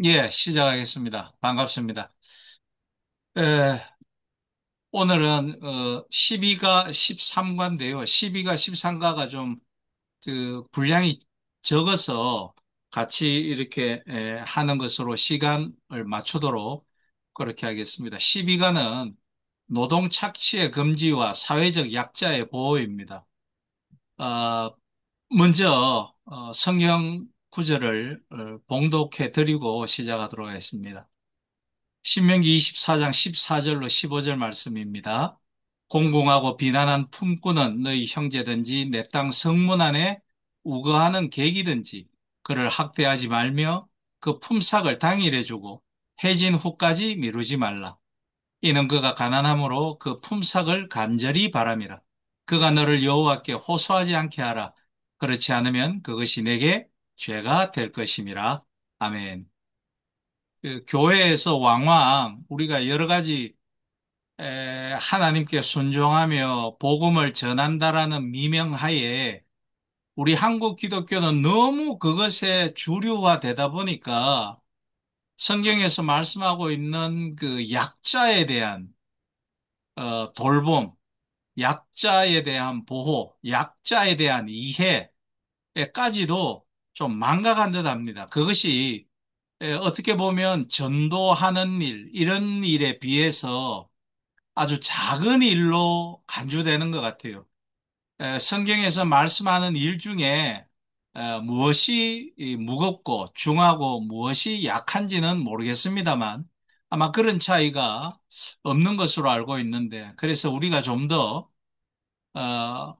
예, 시작하겠습니다. 반갑습니다. 에, 오늘은 12가 13가인데요. 12가 13가가 좀 분량이 적어서 같이 이렇게 하는 것으로 시간을 맞추도록 그렇게 하겠습니다. 12가는 노동 착취의 금지와 사회적 약자의 보호입니다. 어, 먼저 성경 구절을 봉독해 드리고 시작하도록 하겠습니다. 신명기 24장 14절로 15절 말씀입니다. 공공하고 비난한 품꾼은 너희 형제든지 내 땅 성문 안에 우거하는 객이든지 그를 학대하지 말며 그 품삯을 당일에 주고 해진 후까지 미루지 말라. 이는 그가 가난함으로 그 품삯을 간절히 바람이라. 그가 너를 여호와께 호소하지 않게 하라. 그렇지 않으면 그것이 내게 죄가 될 것임이라. 아멘. 교회에서 왕왕 우리가 여러 가지 하나님께 순종하며 복음을 전한다라는 미명하에 우리 한국 기독교는 너무 그것에 주류화되다 보니까 성경에서 말씀하고 있는 그 약자에 대한 돌봄, 약자에 대한 보호, 약자에 대한 이해까지도 좀 망각한 듯 합니다. 그것이 어떻게 보면 전도하는 일, 이런 일에 비해서 아주 작은 일로 간주되는 것 같아요. 성경에서 말씀하는 일 중에 무엇이 무겁고 중하고 무엇이 약한지는 모르겠습니다만 아마 그런 차이가 없는 것으로 알고 있는데 그래서 우리가 좀 더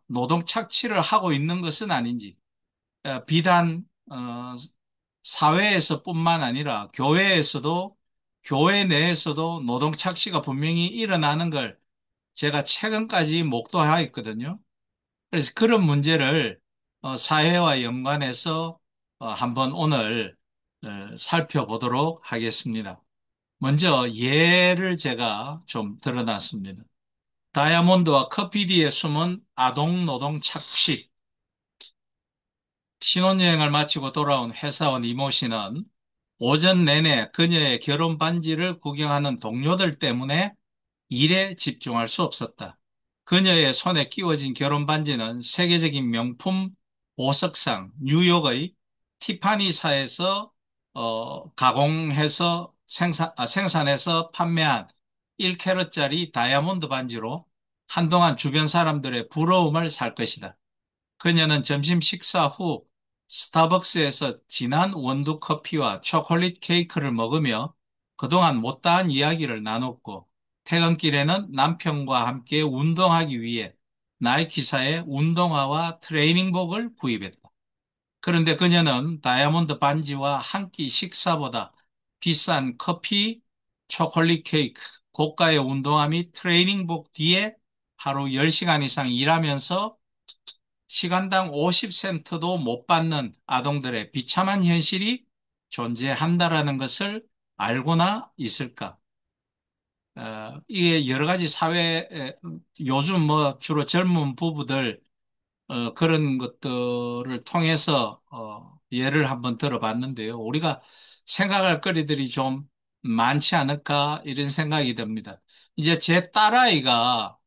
노동 착취를 하고 있는 것은 아닌지 비단 사회에서뿐만 아니라 교회에서도 교회 내에서도 노동 착취가 분명히 일어나는 걸 제가 최근까지 목도하였거든요. 그래서 그런 문제를 사회와 연관해서 한번 오늘 살펴보도록 하겠습니다. 먼저 예를 제가 좀 들어놨습니다. 다이아몬드와 커피디에 숨은 아동 노동 착취. 신혼여행을 마치고 돌아온 회사원 이모 씨는 오전 내내 그녀의 결혼 반지를 구경하는 동료들 때문에 일에 집중할 수 없었다. 그녀의 손에 끼워진 결혼 반지는 세계적인 명품 보석상 뉴욕의 티파니사에서 가공해서 생산해서 판매한 1캐럿짜리 다이아몬드 반지로 한동안 주변 사람들의 부러움을 살 것이다. 그녀는 점심 식사 후 스타벅스에서 진한 원두 커피와 초콜릿 케이크를 먹으며 그동안 못다한 이야기를 나눴고 퇴근길에는 남편과 함께 운동하기 위해 나이키사의 운동화와 트레이닝복을 구입했다. 그런데 그녀는 다이아몬드 반지와 한 끼 식사보다 비싼 커피, 초콜릿 케이크, 고가의 운동화 및 트레이닝복 뒤에 하루 10시간 이상 일하면서 시간당 50센트도 못 받는 아동들의 비참한 현실이 존재한다라는 것을 알고나 있을까? 이게 여러 가지 요즘 뭐 주로 젊은 부부들, 그런 것들을 통해서, 예를 한번 들어봤는데요. 우리가 생각할 거리들이 좀 많지 않을까, 이런 생각이 듭니다. 이제 제 딸아이가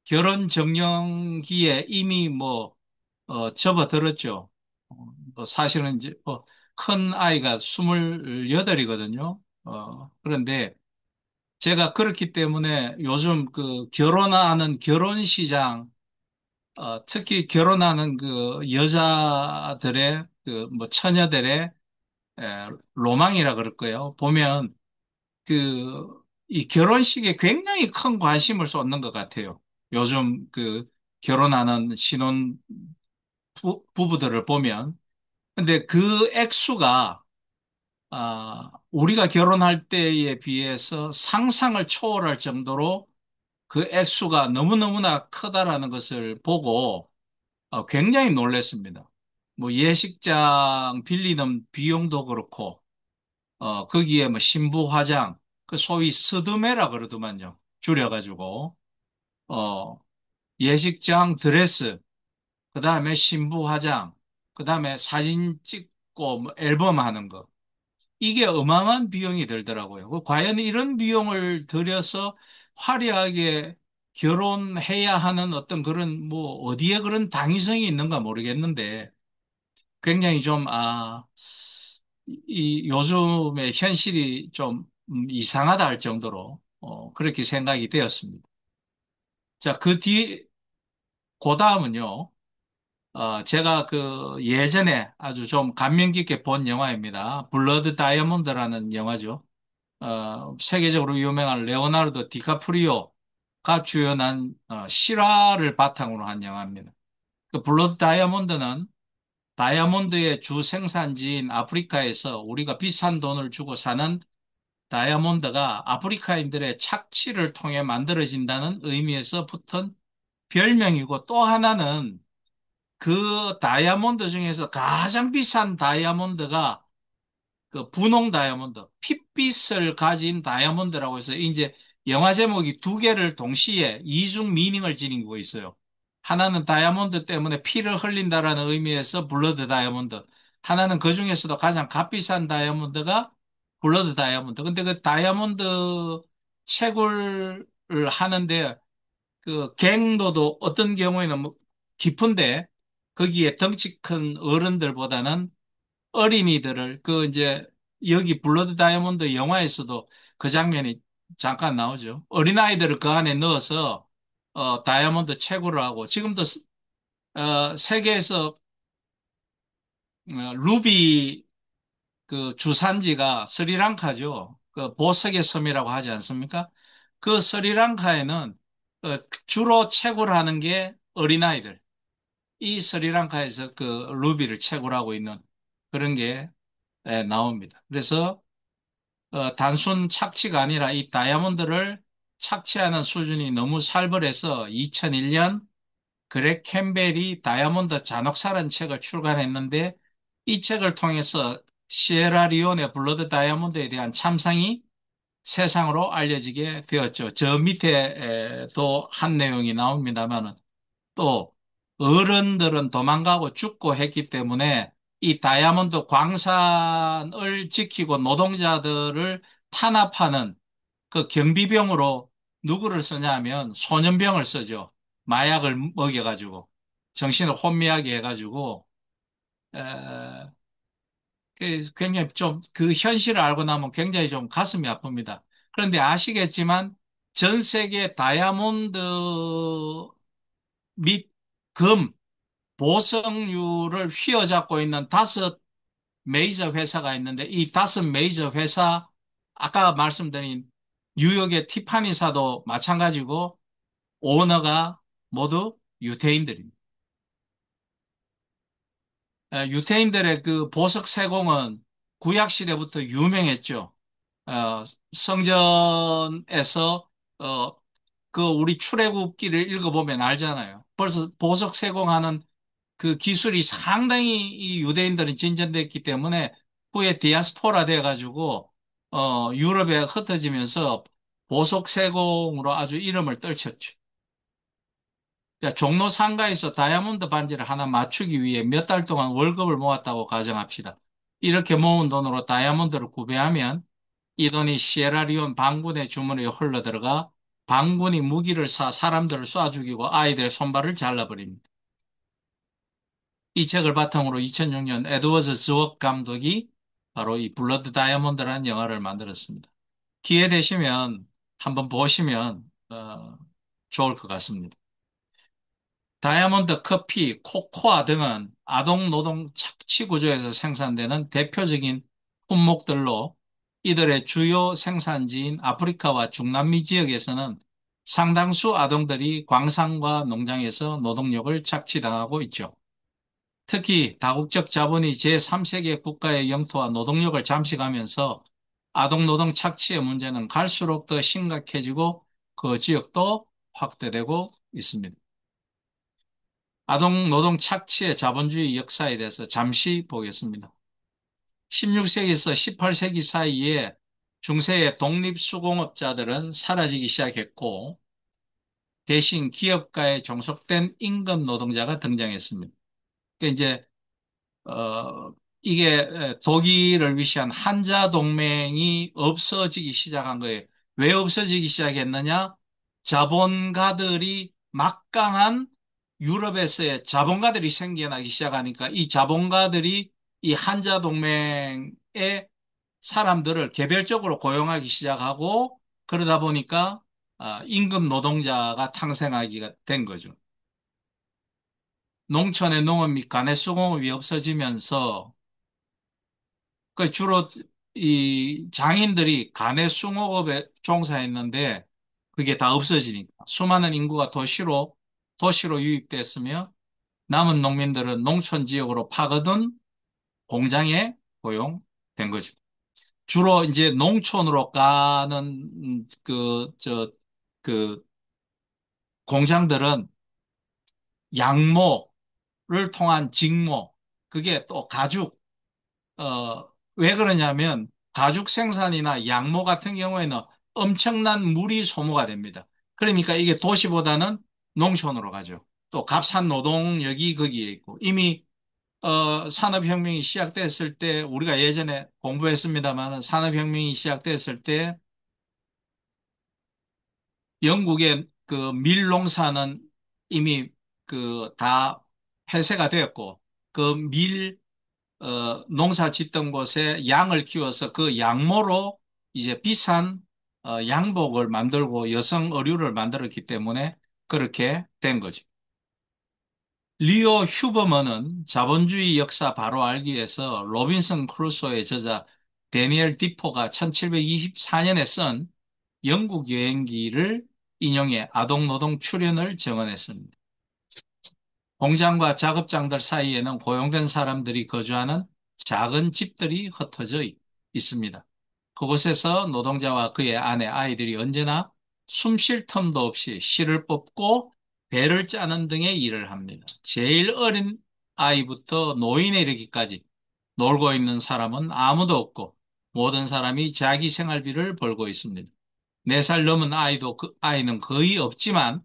결혼 적령기에 이미 접어들었죠. 뭐 사실은 이제 큰 아이가 28이거든요. 그런데 제가 그렇기 때문에 요즘 그 결혼하는 결혼 시장, 특히 결혼하는 그 여자들의 그 뭐 처녀들의 로망이라 그럴 거예요. 보면 이 결혼식에 굉장히 큰 관심을 쏟는 것 같아요. 요즘 그 결혼하는 부부들을 보면. 근데 그 액수가, 우리가 결혼할 때에 비해서 상상을 초월할 정도로 그 액수가 너무너무나 크다라는 것을 보고 굉장히 놀랐습니다. 뭐 예식장 빌리는 비용도 그렇고, 거기에 뭐 신부 화장, 그 소위 스드메라 그러더만요. 줄여가지고, 어, 예식장 드레스, 그 다음에 신부 화장, 그 다음에 사진 찍고 뭐 앨범 하는 거. 이게 어마어마한 비용이 들더라고요. 과연 이런 비용을 들여서 화려하게 결혼해야 하는 어떤 그런 뭐 어디에 그런 당위성이 있는가 모르겠는데 굉장히 좀, 이 요즘의 현실이 좀 이상하다 할 정도로 그렇게 생각이 되었습니다. 자, 그 다음은요. 제가 그 예전에 아주 좀 감명 깊게 본 영화입니다. 블러드 다이아몬드라는 영화죠. 세계적으로 유명한 레오나르도 디카프리오가 주연한 실화를 바탕으로 한 영화입니다. 그 블러드 다이아몬드는 다이아몬드의 주 생산지인 아프리카에서 우리가 비싼 돈을 주고 사는 다이아몬드가 아프리카인들의 착취를 통해 만들어진다는 의미에서 붙은 별명이고 또 하나는 그 다이아몬드 중에서 가장 비싼 다이아몬드가 그 분홍 다이아몬드, 핏빛을 가진 다이아몬드라고 해서 이제 영화 제목이 두 개를 동시에 이중 미닝을 지니고 있어요. 하나는 다이아몬드 때문에 피를 흘린다라는 의미에서 블러드 다이아몬드. 하나는 그 중에서도 가장 값비싼 다이아몬드가 블러드 다이아몬드. 근데 그 다이아몬드 채굴을 하는데 그 갱도도 어떤 경우에는 뭐 깊은데 거기에 덩치 큰 어른들보다는 어린이들을 그 이제 여기 블러드 다이아몬드 영화에서도 그 장면이 잠깐 나오죠. 어린아이들을 그 안에 넣어서 다이아몬드 채굴을 하고 지금도 세계에서 루비 그 주산지가 스리랑카죠. 그 보석의 섬이라고 하지 않습니까? 그 스리랑카에는 주로 채굴하는 게 어린아이들. 이 스리랑카에서 그 루비를 채굴하고 있는 그런 게 나옵니다. 그래서 단순 착취가 아니라 이 다이아몬드를 착취하는 수준이 너무 살벌해서 2001년 그렉 캠벨이 다이아몬드 잔혹사라는 책을 출간했는데 이 책을 통해서 시에라리온의 블러드 다이아몬드에 대한 참상이 세상으로 알려지게 되었죠. 저 밑에도 한 내용이 나옵니다만 또 어른들은 도망가고 죽고 했기 때문에 이 다이아몬드 광산을 지키고 노동자들을 탄압하는 그 경비병으로 누구를 쓰냐면 소년병을 쓰죠. 마약을 먹여가지고 정신을 혼미하게 해가지고 에, 굉장히 좀 그 현실을 알고 나면 굉장히 좀 가슴이 아픕니다. 그런데 아시겠지만 전 세계 다이아몬드 및 금, 보석류를 휘어잡고 있는 다섯 메이저 회사가 있는데 이 다섯 메이저 회사 아까 말씀드린 뉴욕의 티파니사도 마찬가지고 오너가 모두 유태인들입니다. 유태인들의 그 보석 세공은 구약 시대부터 유명했죠. 성전에서 어, 그 우리 출애굽기를 읽어보면 알잖아요. 벌써 보석 세공하는 그 기술이 상당히 이 유대인들은 진전됐기 때문에 후에 디아스포라 돼가지고 유럽에 흩어지면서 보석 세공으로 아주 이름을 떨쳤죠. 그러니까 종로 상가에서 다이아몬드 반지를 하나 맞추기 위해 몇 달 동안 월급을 모았다고 가정합시다. 이렇게 모은 돈으로 다이아몬드를 구매하면 이 돈이 시에라리온 반군의 주머니에 흘러들어가 반군이 무기를 사 사람들을 쏴 죽이고 아이들의 손발을 잘라버립니다. 이 책을 바탕으로 2006년 에드워즈 스웍 감독이 바로 이 블러드 다이아몬드라는 영화를 만들었습니다. 기회 되시면 한번 보시면 좋을 것 같습니다. 다이아몬드, 커피, 코코아 등은 아동 노동 착취 구조에서 생산되는 대표적인 품목들로 이들의 주요 생산지인 아프리카와 중남미 지역에서는 상당수 아동들이 광산과 농장에서 노동력을 착취당하고 있죠. 특히 다국적 자본이 제3세계 국가의 영토와 노동력을 잠식하면서 아동노동 착취의 문제는 갈수록 더 심각해지고 그 지역도 확대되고 있습니다. 아동노동 착취의 자본주의 역사에 대해서 잠시 보겠습니다. 16세기에서 18세기 사이에 중세의 독립수공업자들은 사라지기 시작했고 대신 기업가에 종속된 임금 노동자가 등장했습니다. 그러니까 이제 이게 독일을 위시한 한자 동맹이 없어지기 시작한 거예요. 왜 없어지기 시작했느냐? 자본가들이 막강한 유럽에서의 자본가들이 생겨나기 시작하니까 이 자본가들이 이 한자 동맹의 사람들을 개별적으로 고용하기 시작하고 그러다 보니까 임금 노동자가 탄생하기가 된 거죠. 농촌의 농업 및 가내 수공업이 없어지면서 그 주로 이 장인들이 가내 수공업에 종사했는데 그게 다 없어지니까 수많은 인구가 도시로 유입됐으며 남은 농민들은 농촌 지역으로 파거든 공장에 고용된 거죠. 주로 이제 농촌으로 가는 그 공장들은 양모를 통한 직모, 그게 또 가죽, 왜 그러냐면 가죽 생산이나 양모 같은 경우에는 엄청난 물이 소모가 됩니다. 그러니까 이게 도시보다는 농촌으로 가죠. 또 값싼 노동력이 거기에 있고 이미 산업혁명이 시작됐을 때 우리가 예전에 공부했습니다만 산업혁명이 시작됐을 때 영국의 그 밀농사는 이미 그 다 폐쇄가 되었고 그 농사 짓던 곳에 양을 키워서 그 양모로 이제 비싼 양복을 만들고 여성 의류를 만들었기 때문에 그렇게 된 거죠. 리오 휴버먼은 자본주의 역사 바로 알기 위해서 로빈슨 크루소의 저자 데니엘 디포가 1724년에 쓴 영국 여행기를 인용해 아동노동 출현을 증언했습니다. 공장과 작업장들 사이에는 고용된 사람들이 거주하는 작은 집들이 흩어져 있습니다. 그곳에서 노동자와 그의 아내, 아이들이 언제나 숨쉴 틈도 없이 실을 뽑고 배를 짜는 등의 일을 합니다. 제일 어린 아이부터 노인에 이르기까지 놀고 있는 사람은 아무도 없고 모든 사람이 자기 생활비를 벌고 있습니다. 4살 넘은 아이는 거의 없지만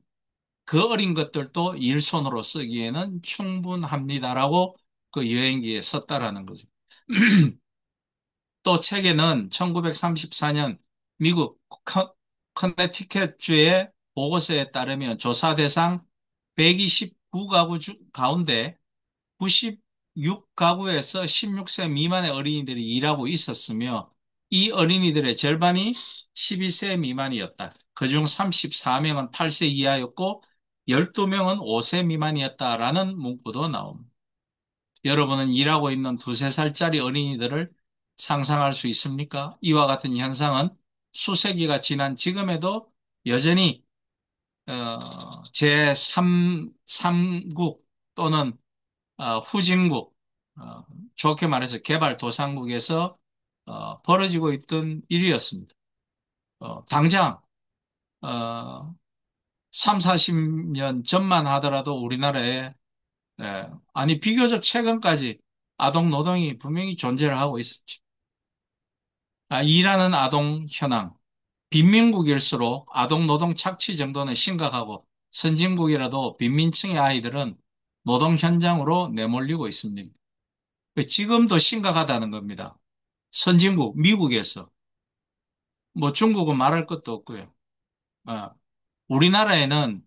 그 어린 것들도 일손으로 쓰기에는 충분합니다라고 그 여행기에 썼다라는 거죠. 또 책에는 1934년 미국 커네티켓주의 보고서에 따르면 조사 대상 129가구 가운데 96가구에서 16세 미만의 어린이들이 일하고 있었으며 이 어린이들의 절반이 12세 미만이었다. 그중 34명은 8세 이하였고 12명은 5세 미만이었다라는 문구도 나옵니다. 여러분은 일하고 있는 두세 살짜리 어린이들을 상상할 수 있습니까? 이와 같은 현상은 수세기가 지난 지금에도 여전히 제3국 또는 후진국, 어, 좋게 말해서 개발도상국에서 벌어지고 있던 일이었습니다. 당장 어, 3, 40년 전만 하더라도 우리나라에 아니 비교적 최근까지 아동 노동이 분명히 존재를 하고 있었죠. 일하는 아동 현황. 빈민국일수록 아동 노동 착취 정도는 심각하고 선진국이라도 빈민층의 아이들은 노동 현장으로 내몰리고 있습니다. 지금도 심각하다는 겁니다. 선진국, 미국에서. 뭐 중국은 말할 것도 없고요. 어, 우리나라에는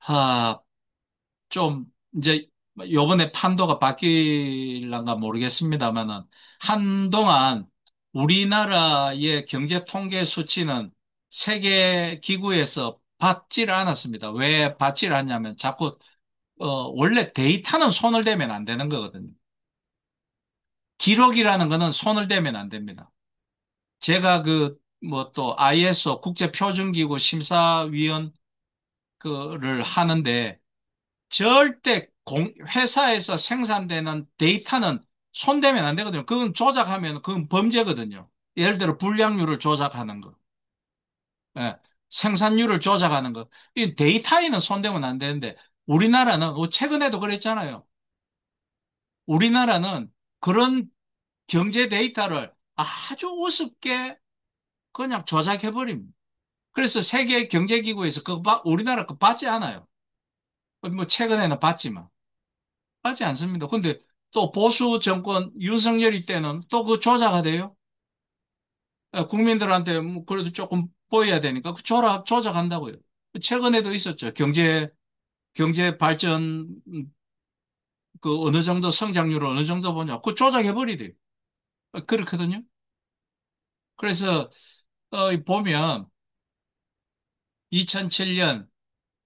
아, 좀 이제 요번에 판도가 바뀔란가 모르겠습니다만은 한동안 우리나라의 경제 통계 수치는 세계 기구에서 받지를 않았습니다. 왜 받지를 않냐면 자꾸 원래 데이터는 손을 대면 안 되는 거거든요. 기록이라는 거는 손을 대면 안 됩니다. 제가 뭐 또 ISO 국제표준기구 심사위원 그를 하는데 절대 회사에서 생산되는 데이터는 손대면 안 되거든요. 그건 조작하면 그건 범죄거든요. 예를 들어 불량률을 조작하는 거, 예, 생산률을 조작하는 거. 이 데이터에는 손대면 안 되는데 우리나라는 최근에도 그랬잖아요. 우리나라는 그런 경제 데이터를 아주 우습게 그냥 조작해버립니다. 그래서 세계 경제기구에서 우리나라 거 받지 않아요. 뭐 최근에는 받지만 받지 않습니다. 근데 또 보수 정권 윤석열이 때는 또 그 조사가 돼요. 국민들한테 뭐 그래도 조금 보여야 되니까 그 조작한다고요. 최근에도 있었죠. 경제 발전 그 어느 정도 성장률을 어느 정도 보냐. 그 조작해버리대요. 그렇거든요. 그래서 보면 2007년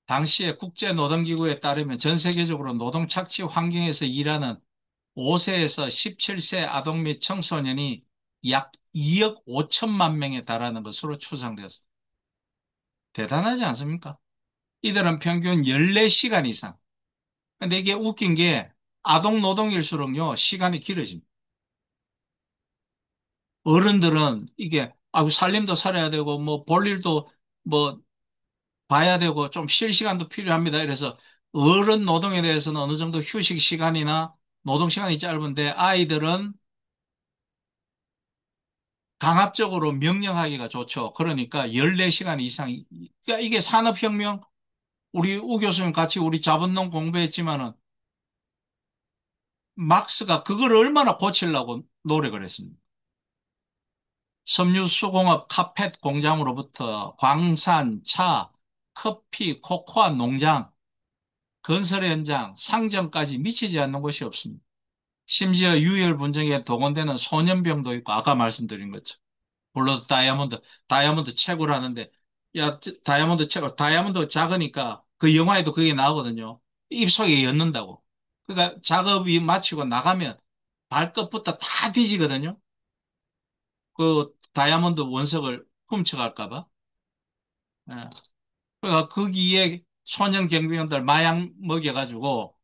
당시에 국제노동기구에 따르면 전 세계적으로 노동 착취 환경에서 일하는 5세에서 17세 아동 및 청소년이 약 2억 5천만 명에 달하는 것으로 추정되었습니다. 대단하지 않습니까? 이들은 평균 14시간 이상. 근데 이게 웃긴 게 아동 노동일수록요, 시간이 길어집니다. 어른들은 이게, 살림도 살아야 되고, 뭐, 볼 일도 뭐, 봐야 되고, 좀 쉴 시간도 필요합니다. 이래서 어른 노동에 대해서는 어느 정도 휴식 시간이나 노동 시간이 짧은데 아이들은 강압적으로 명령하기가 좋죠. 그러니까 14시간 이상, 그러니까 이게 산업혁명, 우리 우 교수님 같이 우리 자본론 공부했지만은 막스가 그걸 얼마나 고치려고 노력을 했습니다. 섬유수공업 카펫 공장으로부터 광산, 차, 커피, 코코아 농장, 건설 현장, 상점까지 미치지 않는 곳이 없습니다. 심지어 유혈 분쟁에 동원되는 소년병도 있고 아까 말씀드린 것처럼 블러드 다이아몬드 채굴 하는데 야 다이아몬드 채굴 다이아몬드 작으니까 그 영화에도 그게 나오거든요. 입속에 엿는다고. 그러니까 작업이 마치고 나가면 발끝부터 다 뒤지거든요. 그 다이아몬드 원석을 훔쳐갈까 봐. 예. 그러니까 거기에 소년 경비원들 마약 먹여가지고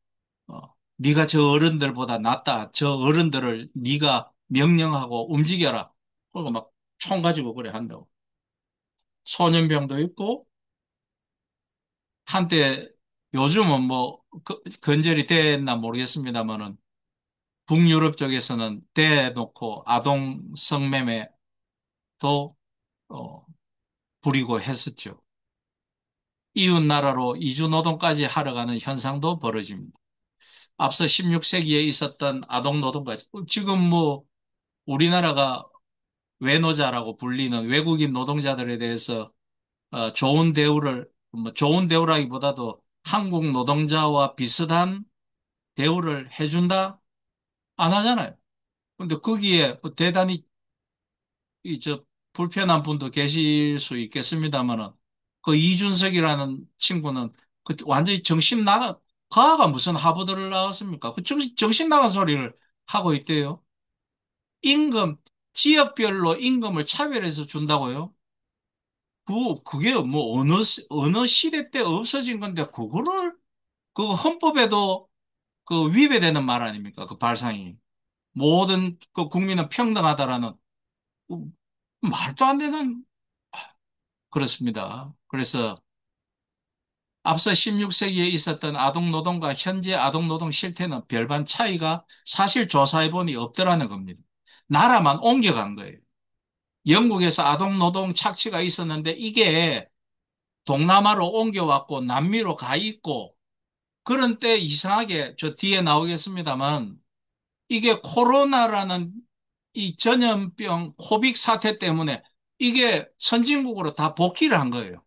네가 저 어른들보다 낫다. 저 어른들을 네가 명령하고 움직여라. 그리고 막 총 가지고 그래 한다고. 소년병도 있고 한때 요즘은 뭐 건절이 됐나 모르겠습니다만은 북유럽 쪽에서는 대놓고 아동 성매매도 어, 부리고 했었죠. 이웃 나라로 이주 노동까지 하러 가는 현상도 벌어집니다. 앞서 16세기에 있었던 아동 노동과 지금 뭐 우리나라가 외노자라고 불리는 외국인 노동자들에 대해서 좋은 대우를 뭐 좋은 대우라기보다도 한국 노동자와 비슷한 대우를 해준다? 안 하잖아요. 근데 거기에 뭐 대단히 저 불편한 분도 계실 수 있겠습니다만은 그 이준석이라는 친구는 그 완전히 정신 나가 가가 무슨 하버드를 나왔습니까? 그 정신 나간 소리를 하고 있대요. 임금 지역별로 임금을 차별해서 준다고요? 그게 뭐 어느 시대 때 없어진 건데 그거를 그 헌법에도 그 위배되는 말 아닙니까? 그 발상이 모든 그 국민은 평등하다라는 그 말도 안 되는 그렇습니다. 그래서 앞서 16세기에 있었던 아동노동과 현재 아동노동 실태는 별반 차이가 사실 조사해보니 없더라는 겁니다. 나라만 옮겨간 거예요. 영국에서 아동노동 착취가 있었는데 이게 동남아로 옮겨왔고 남미로 가 있고 그런 때 이상하게 저 뒤에 나오겠습니다만 이게 코로나라는 이 전염병 코빅 사태 때문에 이게 선진국으로 다 복귀를 한 거예요.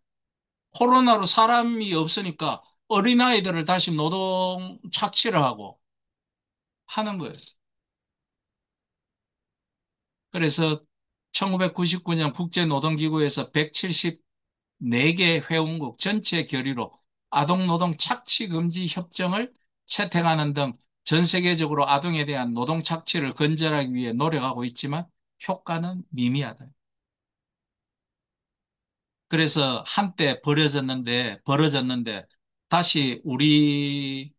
코로나로 사람이 없으니까 어린아이들을 다시 노동 착취를 하고 하는 거예요. 그래서 1999년 국제노동기구에서 174개 회원국 전체 결의로 아동노동 착취 금지 협정을 채택하는 등 전 세계적으로 아동에 대한 노동 착취를 근절하기 위해 노력하고 있지만 효과는 미미하다. 그래서 한때 벌어졌는데 다시 우리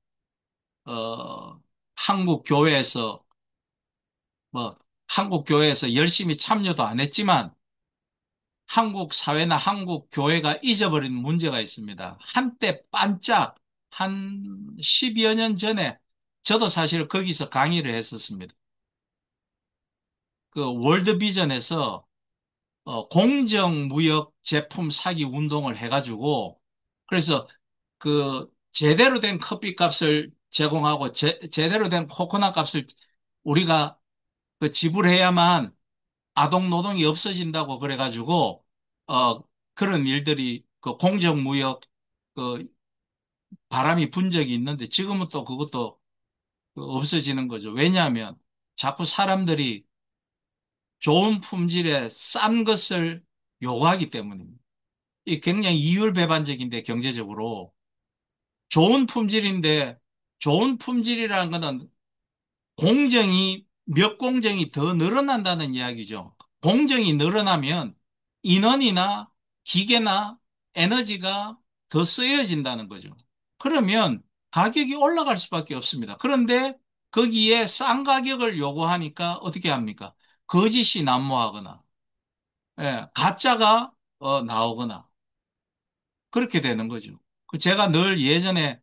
한국 교회에서 뭐 한국 교회에서 열심히 참여도 안 했지만 한국 사회나 한국 교회가 잊어버린 문제가 있습니다. 한때 반짝 한 10여 년 전에 저도 사실 거기서 강의를 했었습니다. 그 월드비전에서 공정무역 제품 사기 운동을 해가지고 그래서 그 제대로 된 커피값을 제공하고 제대로 된 코코넛 값을 우리가 그 지불해야만 아동 노동이 없어진다고 그래가지고 어 그런 일들이 그 공정무역 그 바람이 분 적이 있는데 지금은 또 그것도 그 없어지는 거죠. 왜냐하면 자꾸 사람들이 좋은 품질의 싼 것을 요구하기 때문입니다. 이 굉장히 이율배반적인데 경제적으로 좋은 품질인데 좋은 품질이라는 것은 공정이 몇 공정이 더 늘어난다는 이야기죠. 공정이 늘어나면 인원이나 기계나 에너지가 더 쓰여진다는 거죠. 그러면 가격이 올라갈 수밖에 없습니다. 그런데 거기에 싼 가격을 요구하니까 어떻게 합니까? 거짓이 난무하거나 가짜가 나오거나 그렇게 되는 거죠. 제가 늘 예전에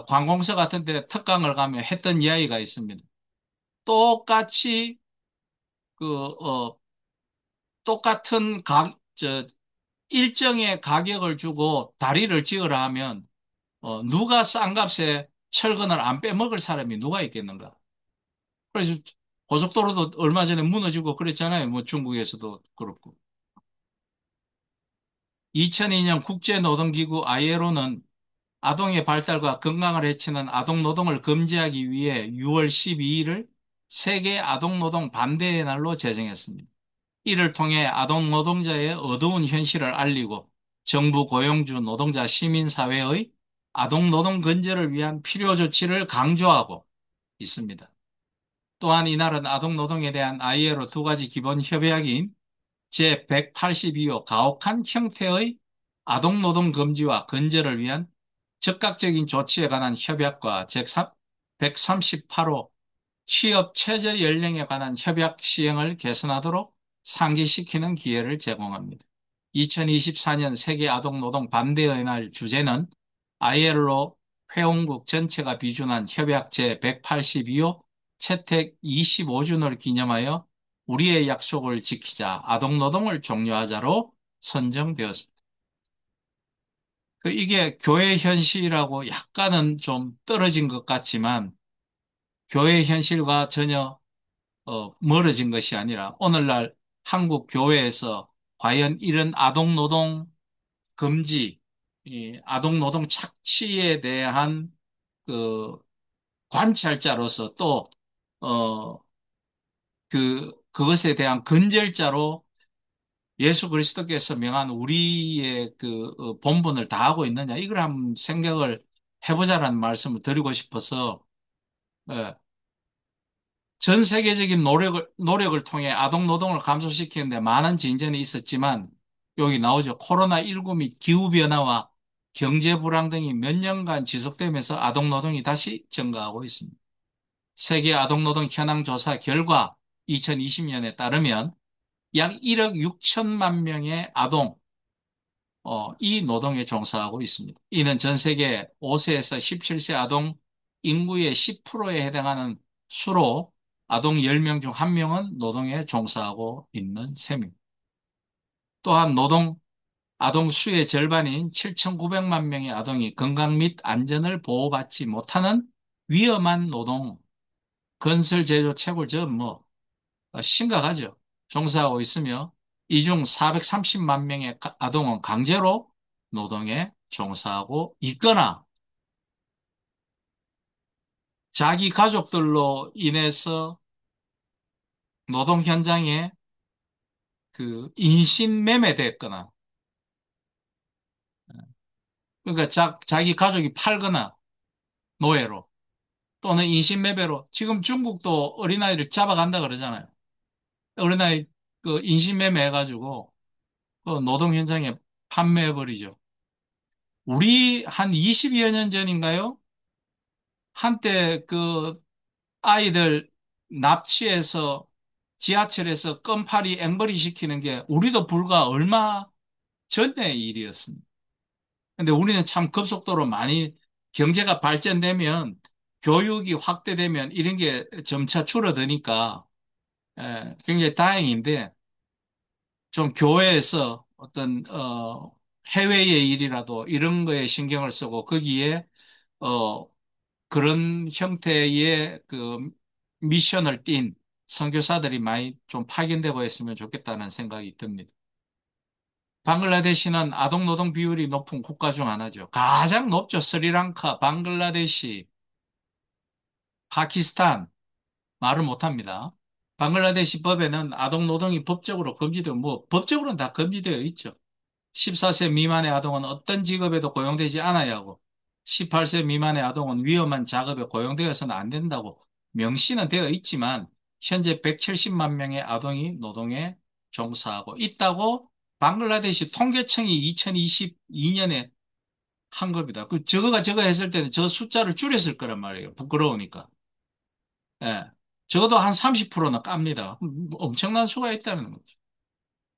관공서 같은 데 특강을 가면 했던 이야기가 있습니다. 똑같이 그, 똑같은 일정의 가격을 주고 다리를 지으라 하면, 누가 싼 값에 철근을 안 빼먹을 사람이 누가 있겠는가? 그래서 고속도로도 얼마 전에 무너지고 그랬잖아요. 뭐 중국에서도 그렇고. 2002년 국제노동기구 ILO는 아동의 발달과 건강을 해치는 아동 노동을 금지하기 위해 6월 12일을 세계 아동 노동 반대의 날로 제정했습니다. 이를 통해 아동 노동자의 어두운 현실을 알리고 정부 고용주 노동자 시민사회의 아동 노동 근절을 위한 필요 조치를 강조하고 있습니다. 또한 이날은 아동 노동에 대한 ILO 두 가지 기본 협약인 제182호 가혹한 형태의 아동 노동 금지와 근절을 위한 적극적인 조치에 관한 협약과 제138호 취업 최저 연령에 관한 협약 시행을 개선하도록 상기시키는 기회를 제공합니다. 2024년 세계 아동 노동 반대의 날 주제는 ILO 회원국 전체가 비준한 협약 제182호 채택 25주년을 기념하여 우리의 약속을 지키자 아동 노동을 종료하자로 선정되었습니다. 이게 교회 현실하고 약간은 좀 떨어진 것 같지만 교회 현실과 전혀 멀어진 것이 아니라 오늘날 한국 교회에서 과연 이런 아동 노동 금지, 이 아동 노동 착취에 대한 그 관찰자로서 또 어, 그것에 대한 근절자로 예수 그리스도께서 명한 우리의 본분을 다하고 있느냐 이걸 한번 생각을 해보자라는 말씀을 드리고 싶어서 예, 전 세계적인 노력을 통해 아동 노동을 감소시키는데 많은 진전이 있었지만 여기 나오죠. 코로나19 및 기후변화와 경제 불황 등이 몇 년간 지속되면서 아동 노동이 다시 증가하고 있습니다. 세계 아동 노동 현황 조사 결과 2020년에 따르면 약 1억 6천만 명의 아동, 이 노동에 종사하고 있습니다. 이는 전 세계 5세에서 17세 아동 인구의 10%에 해당하는 수로 아동 10명 중 1명은 노동에 종사하고 있는 셈입니다. 또한 아동 수의 절반인 7,900만 명의 아동이 건강 및 안전을 보호받지 못하는 위험한 노동, 건설, 제조, 채굴, 뭐, 심각하죠. 종사하고 있으며, 이 중 430만 명의 아동은 강제로 노동에 종사하고 있거나, 자기 가족들로 인해서 노동 현장에 인신매매됐거나, 그러니까 자기 가족이 팔거나, 노예로, 또는 인신매매로, 지금 중국도 어린아이를 잡아간다 그러잖아요. 어린아이 인신매매 해가지고, 노동 현장에 판매해버리죠. 우리 한 20여 년 전인가요? 한때 아이들 납치해서 지하철에서 껌파리 앵벌이 시키는 게 우리도 불과 얼마 전의 일이었습니다. 근데 우리는 참 급속도로 많이 경제가 발전되면 교육이 확대되면 이런 게 점차 줄어드니까 굉장히 다행인데 좀 교회에서 어떤 해외의 일이라도 이런 거에 신경을 쓰고 거기에 어, 그런 형태의 그 미션을 띈 선교사들이 많이 좀 파견되고 했으면 좋겠다는 생각이 듭니다. 방글라데시는 아동 노동 비율이 높은 국가 중 하나죠. 가장 높죠. 스리랑카, 방글라데시, 파키스탄 말을 못합니다. 방글라데시 법에는 아동 노동이 법적으로 금지되고 뭐 법적으로는 다 금지되어 있죠. 14세 미만의 아동은 어떤 직업에도 고용되지 않아야 하고 18세 미만의 아동은 위험한 작업에 고용되어서는 안 된다고 명시는 되어 있지만 현재 170만 명의 아동이 노동에 종사하고 있다고 방글라데시 통계청이 2022년에 한 겁니다. 저거 했을 때는 저 숫자를 줄였을 거란 말이에요. 부끄러우니까. 예. 적어도 한 30%는 깝니다. 엄청난 수가 있다는 거죠.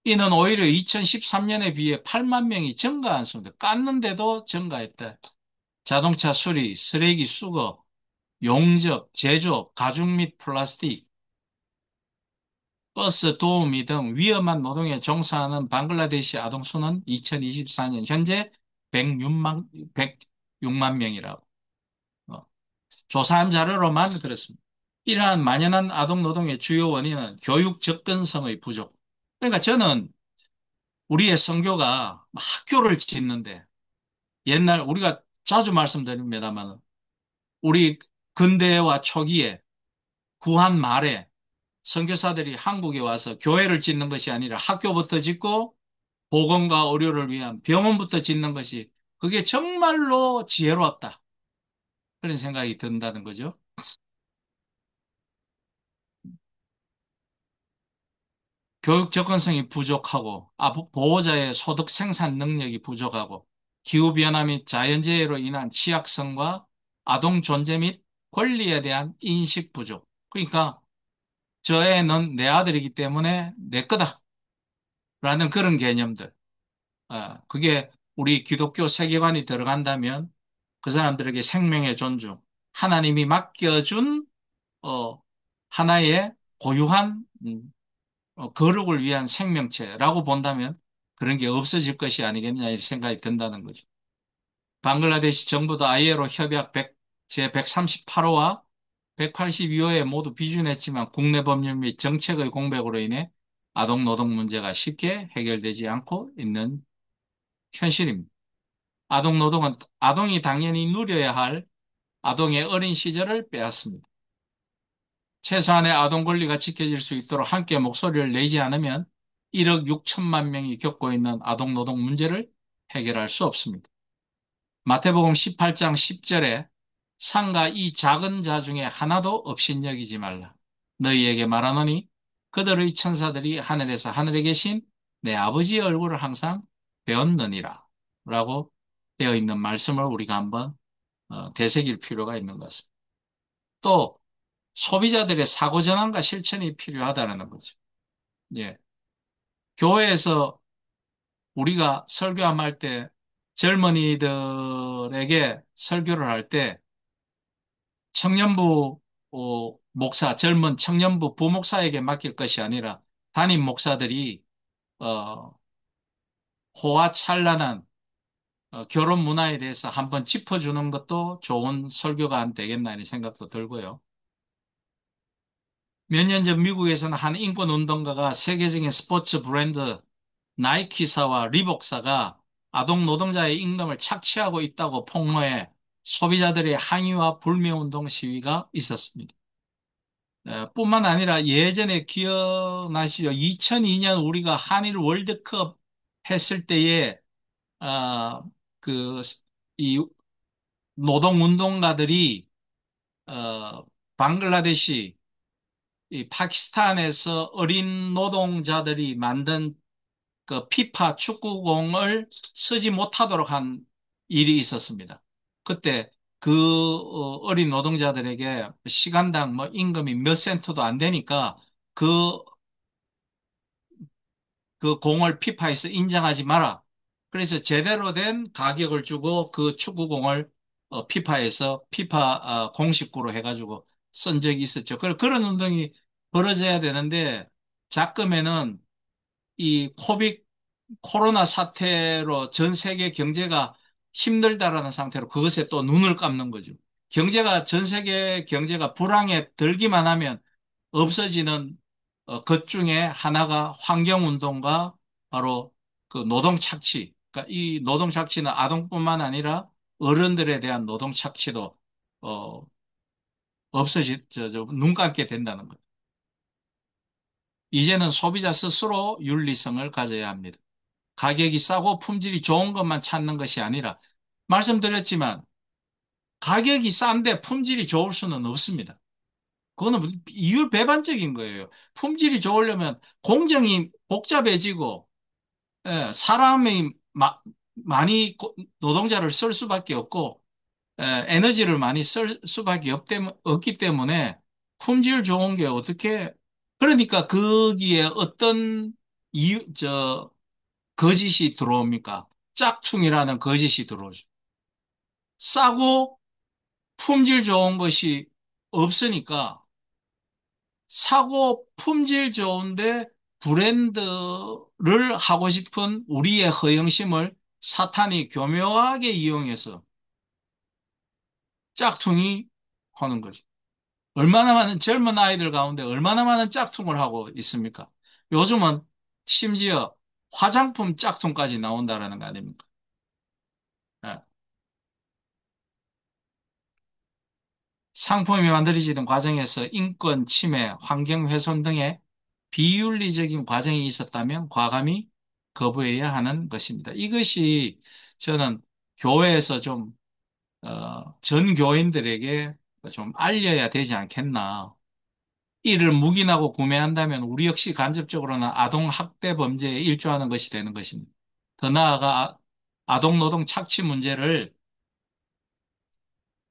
이는 오히려 2013년에 비해 8만 명이 증가한 수입니다. 깠는데도 증가했다. 자동차 수리, 쓰레기 수거, 용접, 제조업, 가죽 및 플라스틱, 버스 도우미 등 위험한 노동에 종사하는 방글라데시 아동 수는 2024년 현재 106만 명이라고. 어, 조사한 자료로만 그렇습니다. 이러한 만연한 아동 노동의 주요 원인은 교육 접근성의 부족. 그러니까 저는 우리의 선교가 학교를 짓는데 옛날 우리가 자주 말씀드립니다만 우리 근대와 초기에 구한 말에 선교사들이 한국에 와서 교회를 짓는 것이 아니라 학교부터 짓고 보건과 의료를 위한 병원부터 짓는 것이 그게 정말로 지혜로웠다. 그런 생각이 든다는 거죠. 교육 접근성이 부족하고 보호자의 소득 생산 능력이 부족하고 기후변화 및 자연재해로 인한 취약성과 아동 존재 및 권리에 대한 인식 부족. 그러니까 저 애는 내 아들이기 때문에 내 거다라는 그런 개념들. 그게 우리 기독교 세계관이 들어간다면 그 사람들에게 생명의 존중, 하나님이 맡겨준 어, 하나의 고유한 거룩을 위한 생명체라고 본다면 그런 게 없어질 것이 아니겠냐 이 생각이 든다는 거죠. 방글라데시 정부도 ILO 협약 100, 제138호와 182호에 모두 비준했지만 국내 법률 및 정책의 공백으로 인해 아동 노동 문제가 쉽게 해결되지 않고 있는 현실입니다. 아동 노동은 아동이 당연히 누려야 할 아동의 어린 시절을 빼앗습니다. 최소한의 아동 권리가 지켜질 수 있도록 함께 목소리를 내지 않으면 1억 6천만 명이 겪고 있는 아동 노동 문제를 해결할 수 없습니다. 마태복음 18장 10절에 상가 이 작은 자 중에 하나도 업신여기지 말라. 너희에게 말하노니 그들의 천사들이 하늘에서 하늘에 계신 내 아버지의 얼굴을 항상 배웠느니라. 라고 되어 있는 말씀을 우리가 한번 되새길 필요가 있는 것 같습니다. 또 소비자들의 사고 전환과 실천이 필요하다는 거죠. 예. 교회에서 우리가 설교할 때 젊은이들에게 설교를 할 때 청년부 목사, 젊은 청년부 부목사에게 맡길 것이 아니라 담임 목사들이 어, 호화찬란한 결혼 문화에 대해서 한번 짚어주는 것도 좋은 설교가 안 되겠나 하는 생각도 들고요. 몇 년 전 미국에서는 한 인권운동가가 세계적인 스포츠 브랜드 나이키사와 리복사가 아동 노동자의 임금을 착취하고 있다고 폭로해 소비자들의 항의와 불매운동 시위가 있었습니다. 뿐만 아니라 예전에 기억나시죠? 2002년 우리가 한일 월드컵 했을 때에 어, 그, 이 노동운동가들이 방글라데시, 이 파키스탄에서 어린 노동자들이 만든 그 피파 축구공을 쓰지 못하도록 한 일이 있었습니다. 그때 그 어린 노동자들에게 시간당 뭐 임금이 몇 센트도 안 되니까 그, 그 공을 피파에서 인정하지 마라. 그래서 제대로 된 가격을 주고 그 축구공을 피파에서 피파 공식구로 해가지고 쓴 적이 있었죠. 그런 운동이 벌어져야 되는데 작금에는 이 코로나 사태로 전 세계 경제가 힘들다라는 상태로 그것에 또 눈을 감는 거죠. 전 세계 경제가 불황에 들기만 하면 없어지는 것 중에 하나가 환경운동과 바로 그 노동착취. 그러니까 이 노동착취는 아동뿐만 아니라 어른들에 대한 노동착취도 어, 눈 감게 된다는 거예요. 이제는 소비자 스스로 윤리성을 가져야 합니다. 가격이 싸고 품질이 좋은 것만 찾는 것이 아니라 말씀드렸지만 가격이 싼데 품질이 좋을 수는 없습니다. 그거는 이율 배반적인 거예요. 품질이 좋으려면 공정이 복잡해지고 사람이 많이 노동자를 쓸 수밖에 없고 에너지를 많이 쓸 수밖에 없기 때문에 품질 좋은 게 어떻게 그러니까 거기에 어떤 거짓이 들어옵니까? 짝퉁이라는 거짓이 들어오죠. 싸고 품질 좋은 것이 없으니까 사고 품질 좋은데 브랜드를 하고 싶은 우리의 허영심을 사탄이 교묘하게 이용해서 짝퉁이 하는 거죠. 얼마나 많은 젊은 아이들 가운데 얼마나 많은 짝퉁을 하고 있습니까? 요즘은 심지어 화장품 짝퉁까지 나온다라는 거 아닙니까? 예. 상품이 만들어지는 과정에서 인권 침해, 환경 훼손 등의 비윤리적인 과정이 있었다면 과감히 거부해야 하는 것입니다. 이것이 저는 교회에서 전 교인들에게 좀 알려야 되지 않겠나. 이를 묵인하고 구매한다면 우리 역시 간접적으로는 아동 학대 범죄에 일조하는 것이 되는 것입니다. 더 나아가 아동 노동 착취 문제를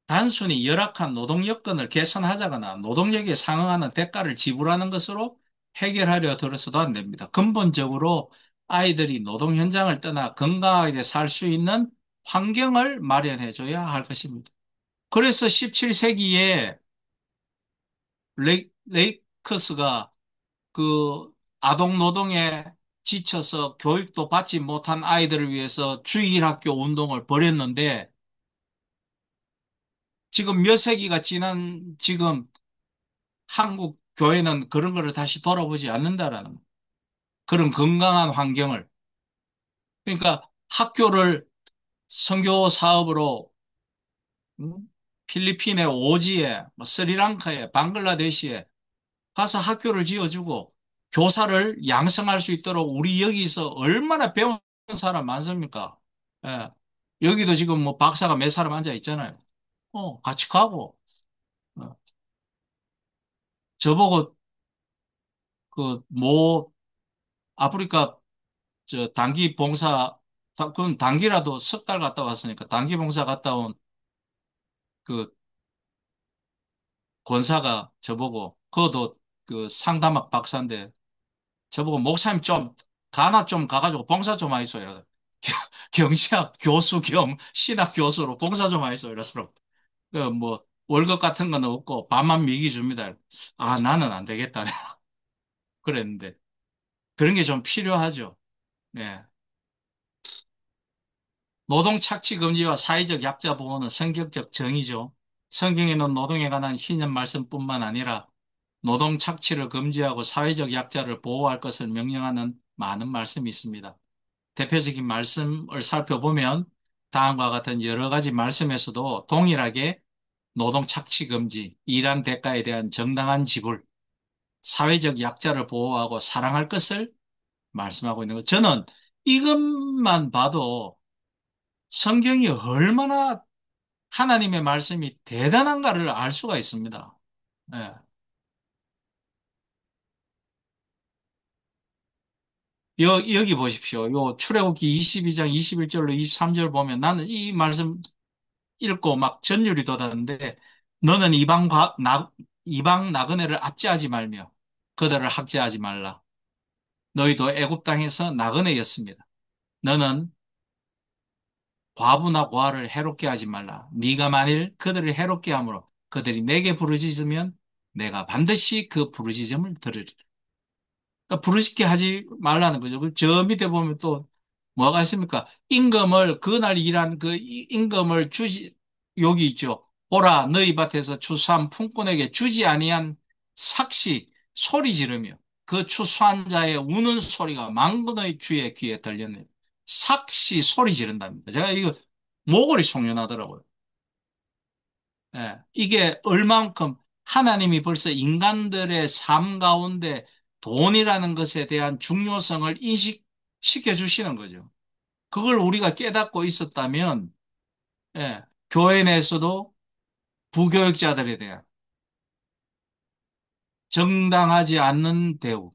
단순히 열악한 노동 여건을 개선하자거나 노동력에 상응하는 대가를 지불하는 것으로 해결하려 들어서도 안 됩니다. 근본적으로 아이들이 노동 현장을 떠나 건강하게 살 수 있는 환경을 마련해 줘야 할 것입니다. 그래서 17세기에 레이커스가 그 아동 노동에 지쳐서 교육도 받지 못한 아이들을 위해서 주일학교 운동을 벌였는데 지금 몇 세기가 지난 지금 한국 교회는 그런 거를 다시 돌아보지 않는다라는 거예요. 그런 건강한 환경을. 그러니까 학교를 선교 사업으로 음, 필리핀의 오지에, 뭐 스리랑카에, 방글라데시에 가서 학교를 지어주고 교사를 양성할 수 있도록 우리 여기서 얼마나 배운 사람 많습니까? 예. 여기도 지금 뭐 박사가 몇 사람 앉아 있잖아요. 같이 가고. 어, 저보고 뭐 아프리카 단기 봉사, 그건 단기라도 석 달 갔다 왔으니까 단기 봉사 갔다 온 그 권사가 저보고, 그것도 그 상담학 박사인데, 저보고 목사님 가나 좀 가가지고 봉사 좀 하이소 이러더. 경시학 교수 겸 신학 교수로 봉사 좀 하이소 이러더라고. 뭐, 월급 같은 건 없고 밥만 미기 줍니다. 아, 나는 안 되겠다. 그랬는데. 그런 게 좀 필요하죠. 네. 노동 착취 금지와 사회적 약자 보호는 성경적 정의죠. 성경에는 노동에 관한 희년 말씀뿐만 아니라 노동 착취를 금지하고 사회적 약자를 보호할 것을 명령하는 많은 말씀이 있습니다. 대표적인 말씀을 살펴보면 다음과 같은 여러 가지 말씀에서도 동일하게 노동 착취 금지, 일한 대가에 대한 정당한 지불, 사회적 약자를 보호하고 사랑할 것을 말씀하고 있는 것. 저는 이것만 봐도 성경이 얼마나 하나님의 말씀이 대단한가를 알 수가 있습니다. 예. 여기 보십시오. 요 출애굽기 22장 21절로 23절 보면 나는 이 말씀 읽고 막 전율이 돋았는데 너는 이방 나그네를 압제하지 말며 그들을 학대하지 말라. 너희도 애굽 땅에서 나그네였습니다. 너는 과부나 고아를 해롭게 하지 말라. 네가 만일 그들을 해롭게 함으로 그들이 내게 부르짖으면 내가 반드시 그 부르짖음을 들으리라. 그러니까 부르짖게 하지 말라는 거죠. 저 밑에 보면 또 뭐가 있습니까? 임금을 그날 일한 그 임금을 여기 있죠. 보라, 너희 밭에서 추수한 품꾼에게 주지 아니한 삭시 소리 지르며 그 추수한 자의 우는 소리가 만군의 주의 귀에 들렸네요. 삭시 소리 지른답니다. 제가 이거 목걸이 송연하더라고요. 예, 이게 얼만큼 하나님이 벌써 인간들의 삶 가운데 돈이라는 것에 대한 중요성을 인식시켜 주시는 거죠. 그걸 우리가 깨닫고 있었다면, 예, 교회 내에서도 부교육자들에 대한 정당하지 않는 대우,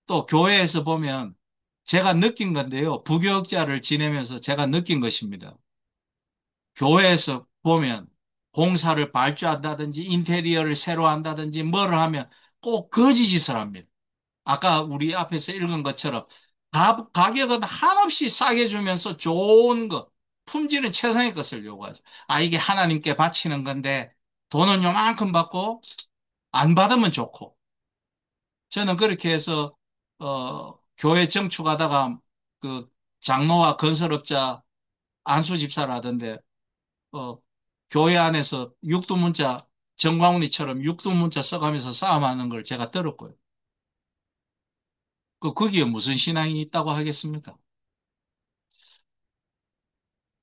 또 교회에서 보면 제가 느낀 건데요. 부교육자를 지내면서 제가 느낀 것입니다. 교회에서 보면 공사를 발주한다든지 인테리어를 새로 한다든지 뭐를 하면 꼭 거지짓을 합니다. 아까 우리 앞에서 읽은 것처럼 가격은 한없이 싸게 주면서 좋은 것, 품질은 최상의 것을 요구하죠. 아, 이게 하나님께 바치는 건데 돈은 요만큼 받고 안 받으면 좋고. 저는 그렇게 해서 교회 정축하다가 그 장로와 건설업자 안수 집사라던데 어, 교회 안에서 육두문자 정광훈이처럼 육두문자 써가면서 싸움하는 걸 제가 들었고요. 거기에 무슨 신앙이 있다고 하겠습니까?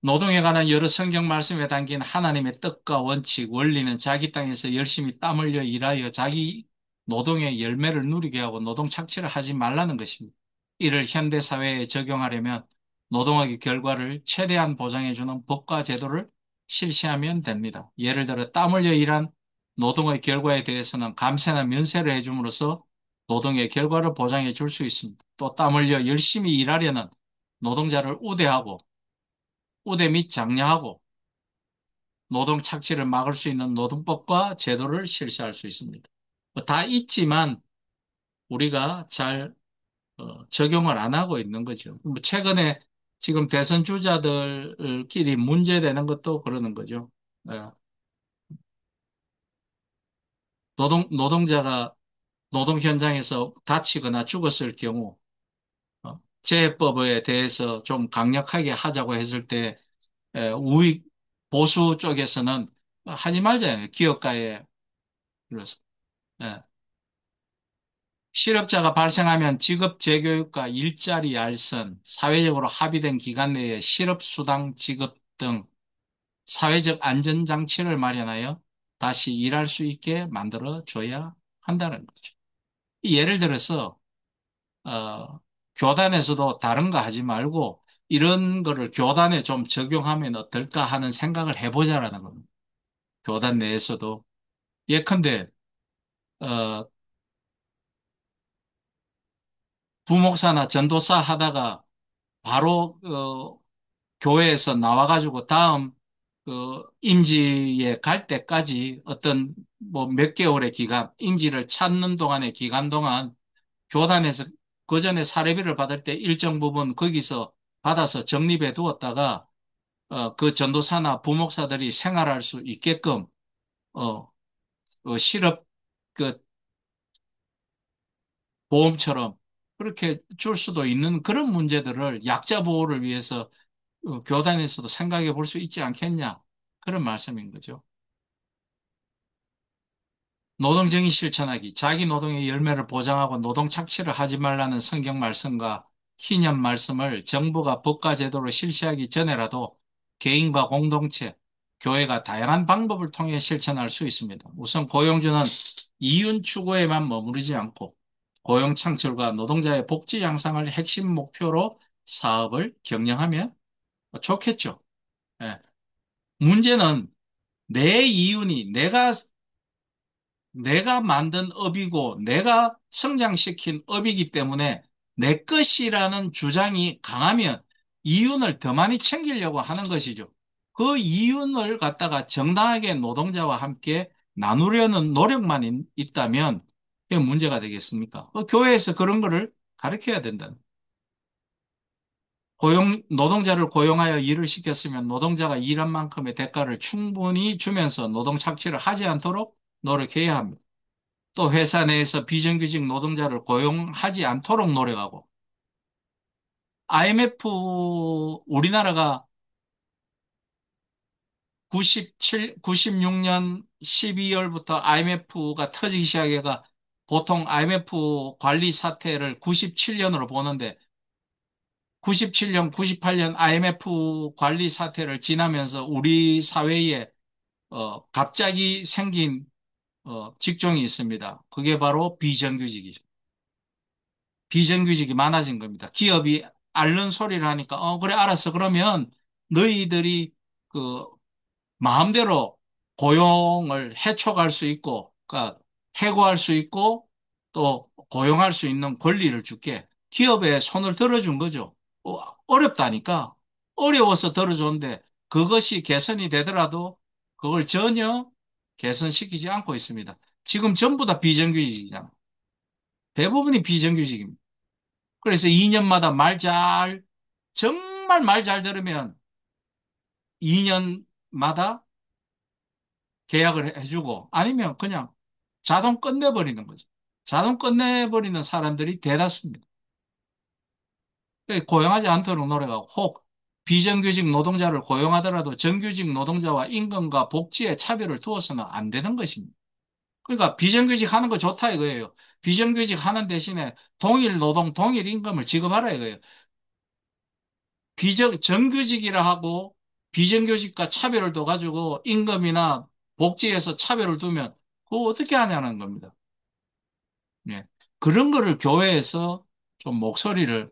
노동에 관한 여러 성경 말씀에 담긴 하나님의 뜻과 원칙, 원리는 자기 땅에서 열심히 땀 흘려 일하여 자기 노동의 열매를 누리게 하고 노동 착취를 하지 말라는 것입니다. 이를 현대 사회에 적용하려면 노동의 결과를 최대한 보장해주는 법과 제도를 실시하면 됩니다. 예를 들어 땀 흘려 일한 노동의 결과에 대해서는 감세나 면세를 해줌으로써 노동의 결과를 보장해 줄 수 있습니다. 또 땀 흘려 열심히 일하려는 노동자를 우대하고 우대 및 장려하고 노동 착취를 막을 수 있는 노동법과 제도를 실시할 수 있습니다. 뭐다 있지만 우리가 잘 적용을 안 하고 있는 거죠. 뭐 최근에 지금 대선 주자들끼리 문제되는 것도 그러는 거죠. 예, 노동자가 노동 현장에서 다치거나 죽었을 경우 재해법에 대해서 좀 강력하게 하자고 했을 때 우익 보수 쪽에서는 하지 말자요. 기업가에 그래서 예. 실업자가 발생하면 직업 재교육과 일자리 알선, 사회적으로 합의된 기간 내에 실업수당 지급 등 사회적 안전장치를 마련하여 다시 일할 수 있게 만들어 줘야 한다는 거죠. 예를 들어서 교단에서도 다른 거 하지 말고 이런 거를 교단에 좀 적용하면 어떨까 하는 생각을 해보자라는 겁니다. 교단 내에서도 예컨대 어, 부목사나 전도사 하다가 바로 교회에서 나와가지고 다음 임지에 갈 때까지 어떤 뭐 몇 개월의 기간, 임지를 찾는 동안의 기간 동안 교단에서 그 전에 사례비를 받을 때 일정 부분 거기서 받아서 적립해 두었다가 그 전도사나 부목사들이 생활할 수 있게끔 어, 실업 그 보험처럼 그렇게 줄 수도 있는 그런 문제들을 약자 보호를 위해서 교단에서도 생각해 볼 수 있지 않겠냐. 그런 말씀인 거죠. 노동정의 실천하기, 자기 노동의 열매를 보장하고 노동 착취를 하지 말라는 성경 말씀과 희년 말씀을 정부가 법과 제도로 실시하기 전에라도 개인과 공동체, 교회가 다양한 방법을 통해 실천할 수 있습니다. 우선 고용주는 이윤 추구에만 머무르지 않고 고용 창출과 노동자의 복지 향상을 핵심 목표로 사업을 경영하면 좋겠죠. 예. 문제는 내 이윤이 내가 만든 업이고 내가 성장시킨 업이기 때문에 내 것이라는 주장이 강하면 이윤을 더 많이 챙기려고 하는 것이죠. 그 이윤을 갖다가 정당하게 노동자와 함께 나누려는 노력만 있다면 그게 문제가 되겠습니까? 교회에서 그런 거를 가르쳐야 된다. 노동자를 고용하여 일을 시켰으면 노동자가 일한 만큼의 대가를 충분히 주면서 노동 착취를 하지 않도록 노력해야 합니다. 또 회사 내에서 비정규직 노동자를 고용하지 않도록 노력하고 IMF 우리나라가 97, 96년 12월부터 IMF가 터지기 시작해가 보통 IMF 관리 사태를 97년으로 보는데 97년, 98년 IMF 관리 사태를 지나면서 우리 사회에 갑자기 생긴 직종이 있습니다. 그게 바로 비정규직이죠. 비정규직이 많아진 겁니다. 기업이 앓는 소리를 하니까 그래 알았어. 그러면 너희들이 그 마음대로 고용을 해촉할 수 있고, 그러니까 해고할 수 있고, 또 고용할 수 있는 권리를 줄게. 기업에 손을 들어준 거죠. 어렵다니까. 어려워서 들어줬는데 그것이 개선이 되더라도 그걸 전혀 개선시키지 않고 있습니다. 지금 전부 다 비정규직이잖아. 대부분이 비정규직입니다. 그래서 2년마다 정말 말 잘 들으면 2년마다 계약을 해주고 아니면 그냥 자동 끝내버리는 거죠. 자동 끝내버리는 사람들이 대다수입니다. 고용하지 않도록 노력하고 혹 비정규직 노동자를 고용하더라도 정규직 노동자와 임금과 복지의 차별을 두어서는 안 되는 것입니다. 그러니까 비정규직 하는 거 좋다 이거예요. 비정규직 하는 대신에 동일 노동, 동일 임금을 지급하라 이거예요. 정규직이라 하고 비정규직과 차별을 둬가지고 임금이나 복지에서 차별을 두면 그거 어떻게 하냐는 겁니다. 예. 그런 거를 교회에서 좀 목소리를,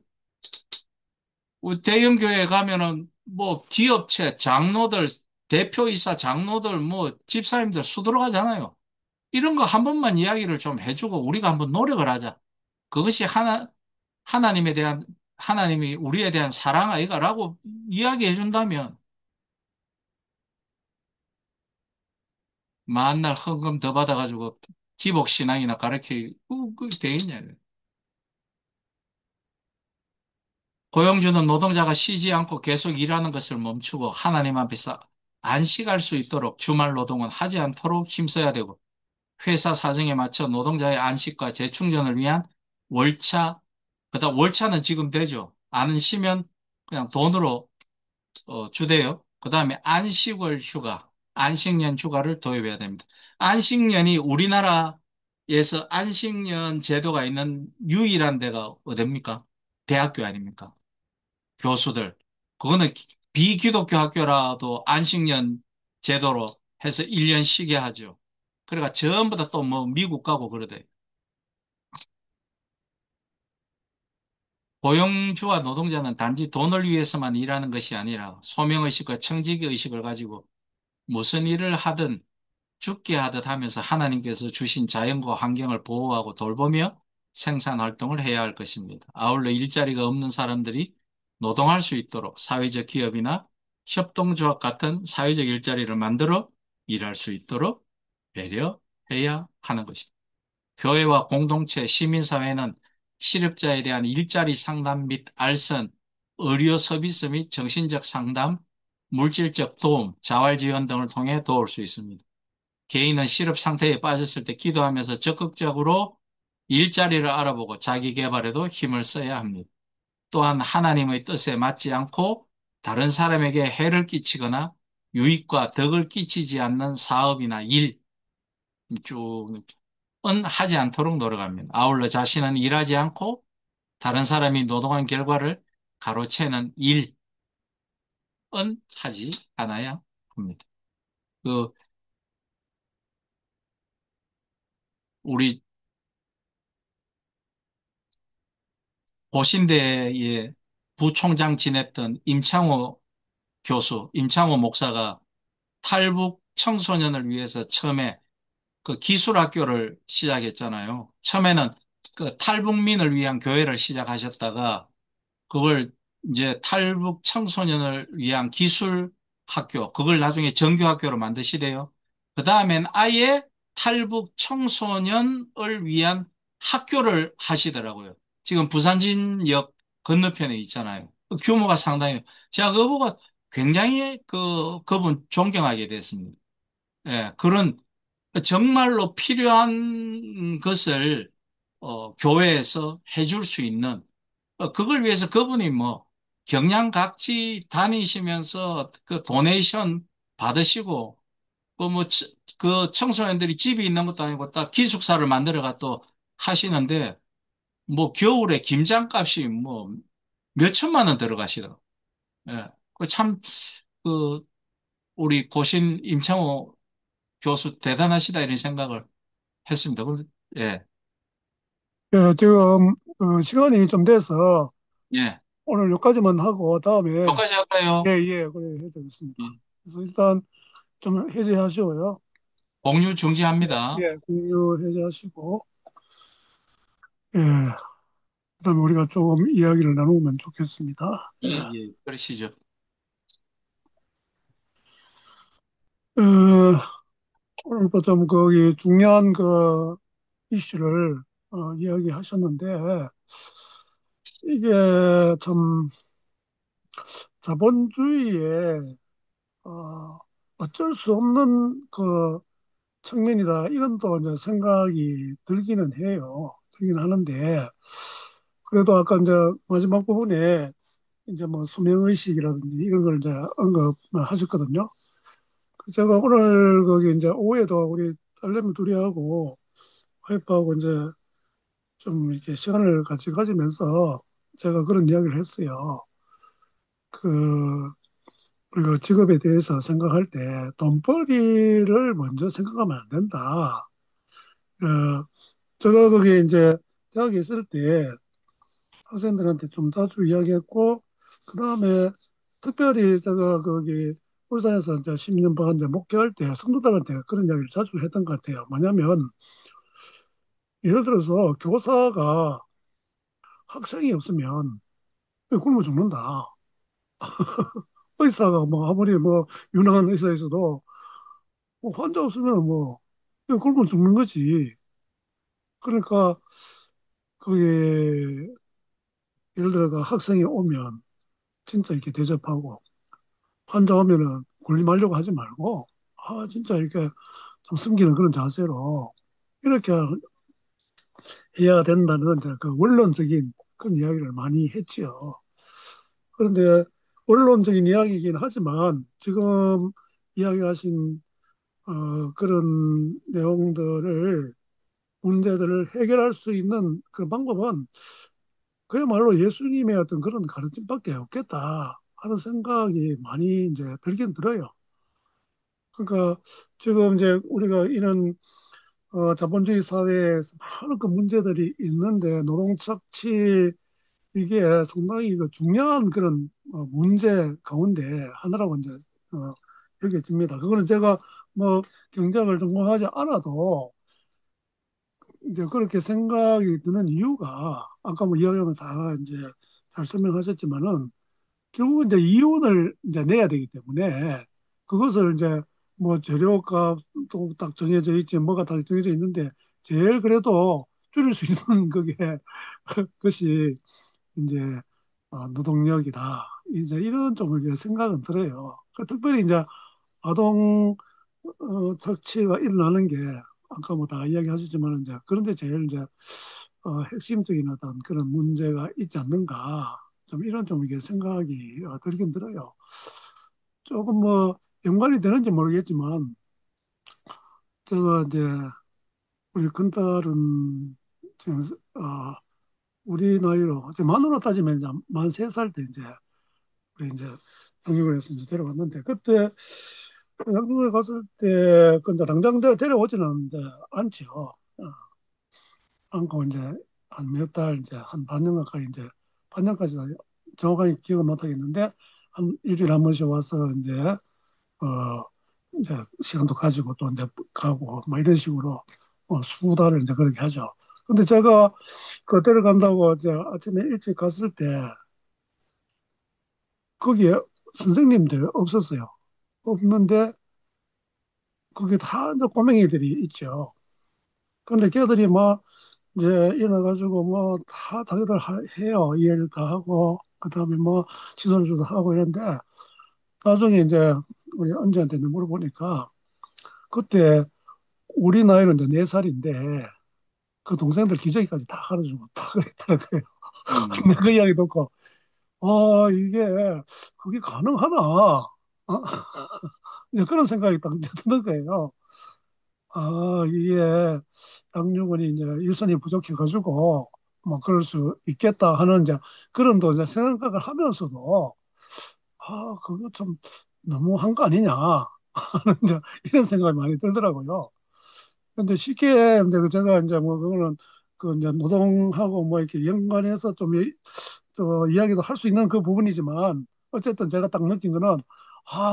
대형 교회 가면은 뭐 기업체, 장로들, 대표이사 장로들, 뭐 집사님들 수두룩하잖아요. 이런 거 한 번만 이야기를 좀 해주고 우리가 한번 노력을 하자. 그것이 하나님에 대한, 하나님이 우리에 대한 사랑 아이가라고 이야기해 준다면 만날 헌금 더 받아가지고 기복신앙이나 가르치고, 그 되겠냐. 고용주는 노동자가 쉬지 않고 계속 일하는 것을 멈추고 하나님 앞에서 안식할 수 있도록 주말 노동은 하지 않도록 힘써야 되고 회사 사정에 맞춰 노동자의 안식과 재충전을 위한 월차, 그다음 월차는 지금 되죠. 안 쉬면 그냥 돈으로 주대요. 그다음에 안식월 휴가, 안식년 휴가를 도입해야 됩니다. 안식년이 우리나라에서 안식년 제도가 있는 유일한 데가 어딥니까? 대학교 아닙니까? 교수들. 그거는 비기독교 학교라도 안식년 제도로 해서 1년 쉬게 하죠. 그러니까 전부 다 또 뭐 미국 가고 그러대. 고용주와 노동자는 단지 돈을 위해서만 일하는 것이 아니라 소명의식과 청지기의식을 가지고 무슨 일을 하든 죽게 하듯 하면서 하나님께서 주신 자연과 환경을 보호하고 돌보며 생산 활동을 해야 할 것입니다. 아울러 일자리가 없는 사람들이 노동할 수 있도록 사회적 기업이나 협동조합 같은 사회적 일자리를 만들어 일할 수 있도록 배려해야 하는 것입니다. 교회와 공동체, 시민사회는 실업자에 대한 일자리 상담 및 알선, 의료 서비스 및 정신적 상담, 물질적 도움, 자활 지원 등을 통해 도울 수 있습니다. 개인은 실업 상태에 빠졌을 때 기도하면서 적극적으로 일자리를 알아보고 자기 개발에도 힘을 써야 합니다. 또한 하나님의 뜻에 맞지 않고 다른 사람에게 해를 끼치거나 유익과 덕을 끼치지 않는 사업이나 일, 쭉은 하지 않도록 노력합니다. 아울러 자신은 일하지 않고 다른 사람이 노동한 결과를 가로채는 일은 하지 않아야 합니다. 그, 우리 고신대의 부총장 지냈던 임창호 목사가 탈북 청소년을 위해서 처음에 그 기술학교를 시작했잖아요. 처음에는 그 탈북민을 위한 교회를 시작하셨다가 그걸 이제 탈북 청소년을 위한 기술 학교, 그걸 나중에 정규학교로 만드시대요. 그 다음엔 아예 탈북 청소년을 위한 학교를 하시더라고요. 지금 부산진역 건너편에 있잖아요. 그 규모가 상당히, 제가 그거 보고 굉장히 그분 존경하게 됐습니다. 예, 그런 정말로 필요한 것을 교회에서 해줄 수 있는 그걸 위해서 그분이 뭐 경량각지 다니시면서 그 도네이션 받으시고, 그 청소년들이 집이 있는 것도 아니고 딱 기숙사를 만들어가 또 하시는데, 뭐 겨울에 김장값이 뭐 몇 천만 원 들어가시더라고요. 예. 그 참, 그, 우리 고신 임창호 교수 대단하시다 이런 생각을 했습니다. 예. 예, 지금 시간이 좀 돼서 예. 오늘 여기까지만 하고 다음에 여기까지 할까요? 예, 그래 해야 되겠습니다. 예. 그래서 일단 좀 해제하시고요. 공유 예, 중지합니다. 공유 해제하시고 예, 그다음에 우리가 조금 이야기를 나누면 좋겠습니다. 예, 예. 예. 그러시죠. 어, 오늘 또좀 거기 중요한 그 이슈를 이야기하셨는데 이게 참 자본주의에 어쩔 수 없는 그 측면이다 이런 또 이제 생각이 들기는 해요. 들긴 하는데 그래도 아까 이제 마지막 부분에 이제 뭐 수명의식이라든지 이런 걸 이제 언급하셨거든요. 제가 오늘 거기 이제 오후에도 우리 딸내미 둘이하고 와이프하고 이제 좀 이렇게 시간을 같이 가지면서 제가 그런 이야기를 했어요. 그 우리가 직업에 대해서 생각할 때 돈벌이를 먼저 생각하면 안 된다. 어, 제가 거기 이제 대학에 있을 때 학생들한테 좀 자주 이야기했고, 그 다음에 특별히 제가 거기 울산에서 이제 10년 반 이제 목회할 때 성도들한테 그런 이야기를 자주 했던 것 같아요. 뭐냐면, 예를 들어서 교사가 학생이 없으면 굶어 죽는다. 의사가 뭐 아무리 뭐 유능한 의사에서도 뭐 환자 없으면 뭐 굶어 죽는 거지. 그러니까 그게 예를 들어가 학생이 오면 진짜 이렇게 대접하고 환자 오면은 군림하려고 하지 말고 진짜 이렇게 좀 숨기는 그런 자세로 이렇게 해야 된다는 이제 그 원론적인 그런 이야기를 많이 했지요. 그런데 원론적인 이야기이긴 하지만 지금 이야기하신 그런 내용들을 문제들을 해결할 수 있는 그 방법은 그야말로 예수님의 어떤 그런 가르침밖에 없겠다 하는 생각이 많이 이제 들긴 들어요. 그러니까 지금 이제 우리가 이런 자본주의 사회에서 많은 그 문제들이 있는데 노동착취 이게 상당히 그 중요한 그런 문제 가운데 하나라고 이제 여겨집니다. 그거는 제가 뭐 경제학을 전공하지 않아도 이제 그렇게 생각이 드는 이유가 아까 뭐 이야기하면 다 이제 잘 설명하셨지만은 결국은 이제 이윤을 이제 내야 되기 때문에 그것을 이제 뭐 재료값도 딱 정해져 있지 뭐가 다 정해져 있는데 제일 그래도 줄일 수 있는 그게 것이 이제 노동력이다. 이제 이런 좀 이제 생각은 들어요. 특별히 이제 아동 착취가 일어나는 게 아까 뭐 다 이야기하셨지만 이제 그런데 제일 이제 핵심적인 어떤 그런 문제가 있지 않는가 좀 이런 좀 이게 생각이 들긴 들어요. 조금 뭐 연관이 되는지 모르겠지만 제가 이제 우리 큰딸은 지금 우리 나이로 이제 만으로 따지면 이제 만 3살 때 이제 우리 이제 양육원에서 이제 데려갔는데 그때 양육원에 갔을 때 근데 당장 내가 데려오지는 이제 않죠. 않고 이제 한 몇 달 이제 한 반년 가까이 이제 반년까지 정확하게 기억은 못 하겠는데 한 일주일에 한 번씩 와서 어 이제 시간도 가지고 또 이제 가고 뭐 이런 식으로 수달을 이제 그렇게 하죠. 근데 제가 그 데려간다고 이제 아침에 일찍 갔을 때 거기에 선생님들 없었어요. 없는데 거기 다 이제 꼬맹이들이 있죠. 근데 걔들이 막 이제 일어나가지고 뭐 다 자기들 해요. 이해를 다 하고 그다음에 뭐 시설주도 하고 이런데 나중에 이제 우리 언니한테 물어보니까 그때 우리 나이는 이제 4살인데 그 동생들 기저귀까지 다 가르치고 다 그랬다는 거예요. 음. 근데 그 이야기 듣고 이게 그게 가능하나? 어? 이제 그런 생각이 딱 드는 거예요. 아, 이게 양육원이 이제 일손이 부족해가지고 뭐 그럴 수 있겠다 하는 이제 그런 또 이제 생각을 하면서도 그거 좀 너무한 거 아니냐 하는 이제 이런 생각이 많이 들더라고요. 근데 쉽게 이제 제가 이제 뭐 그거는 그 이제 노동하고 뭐 이렇게 연관해서 좀 이야기도 할 수 있는 그 부분이지만 어쨌든 제가 딱 느낀 거는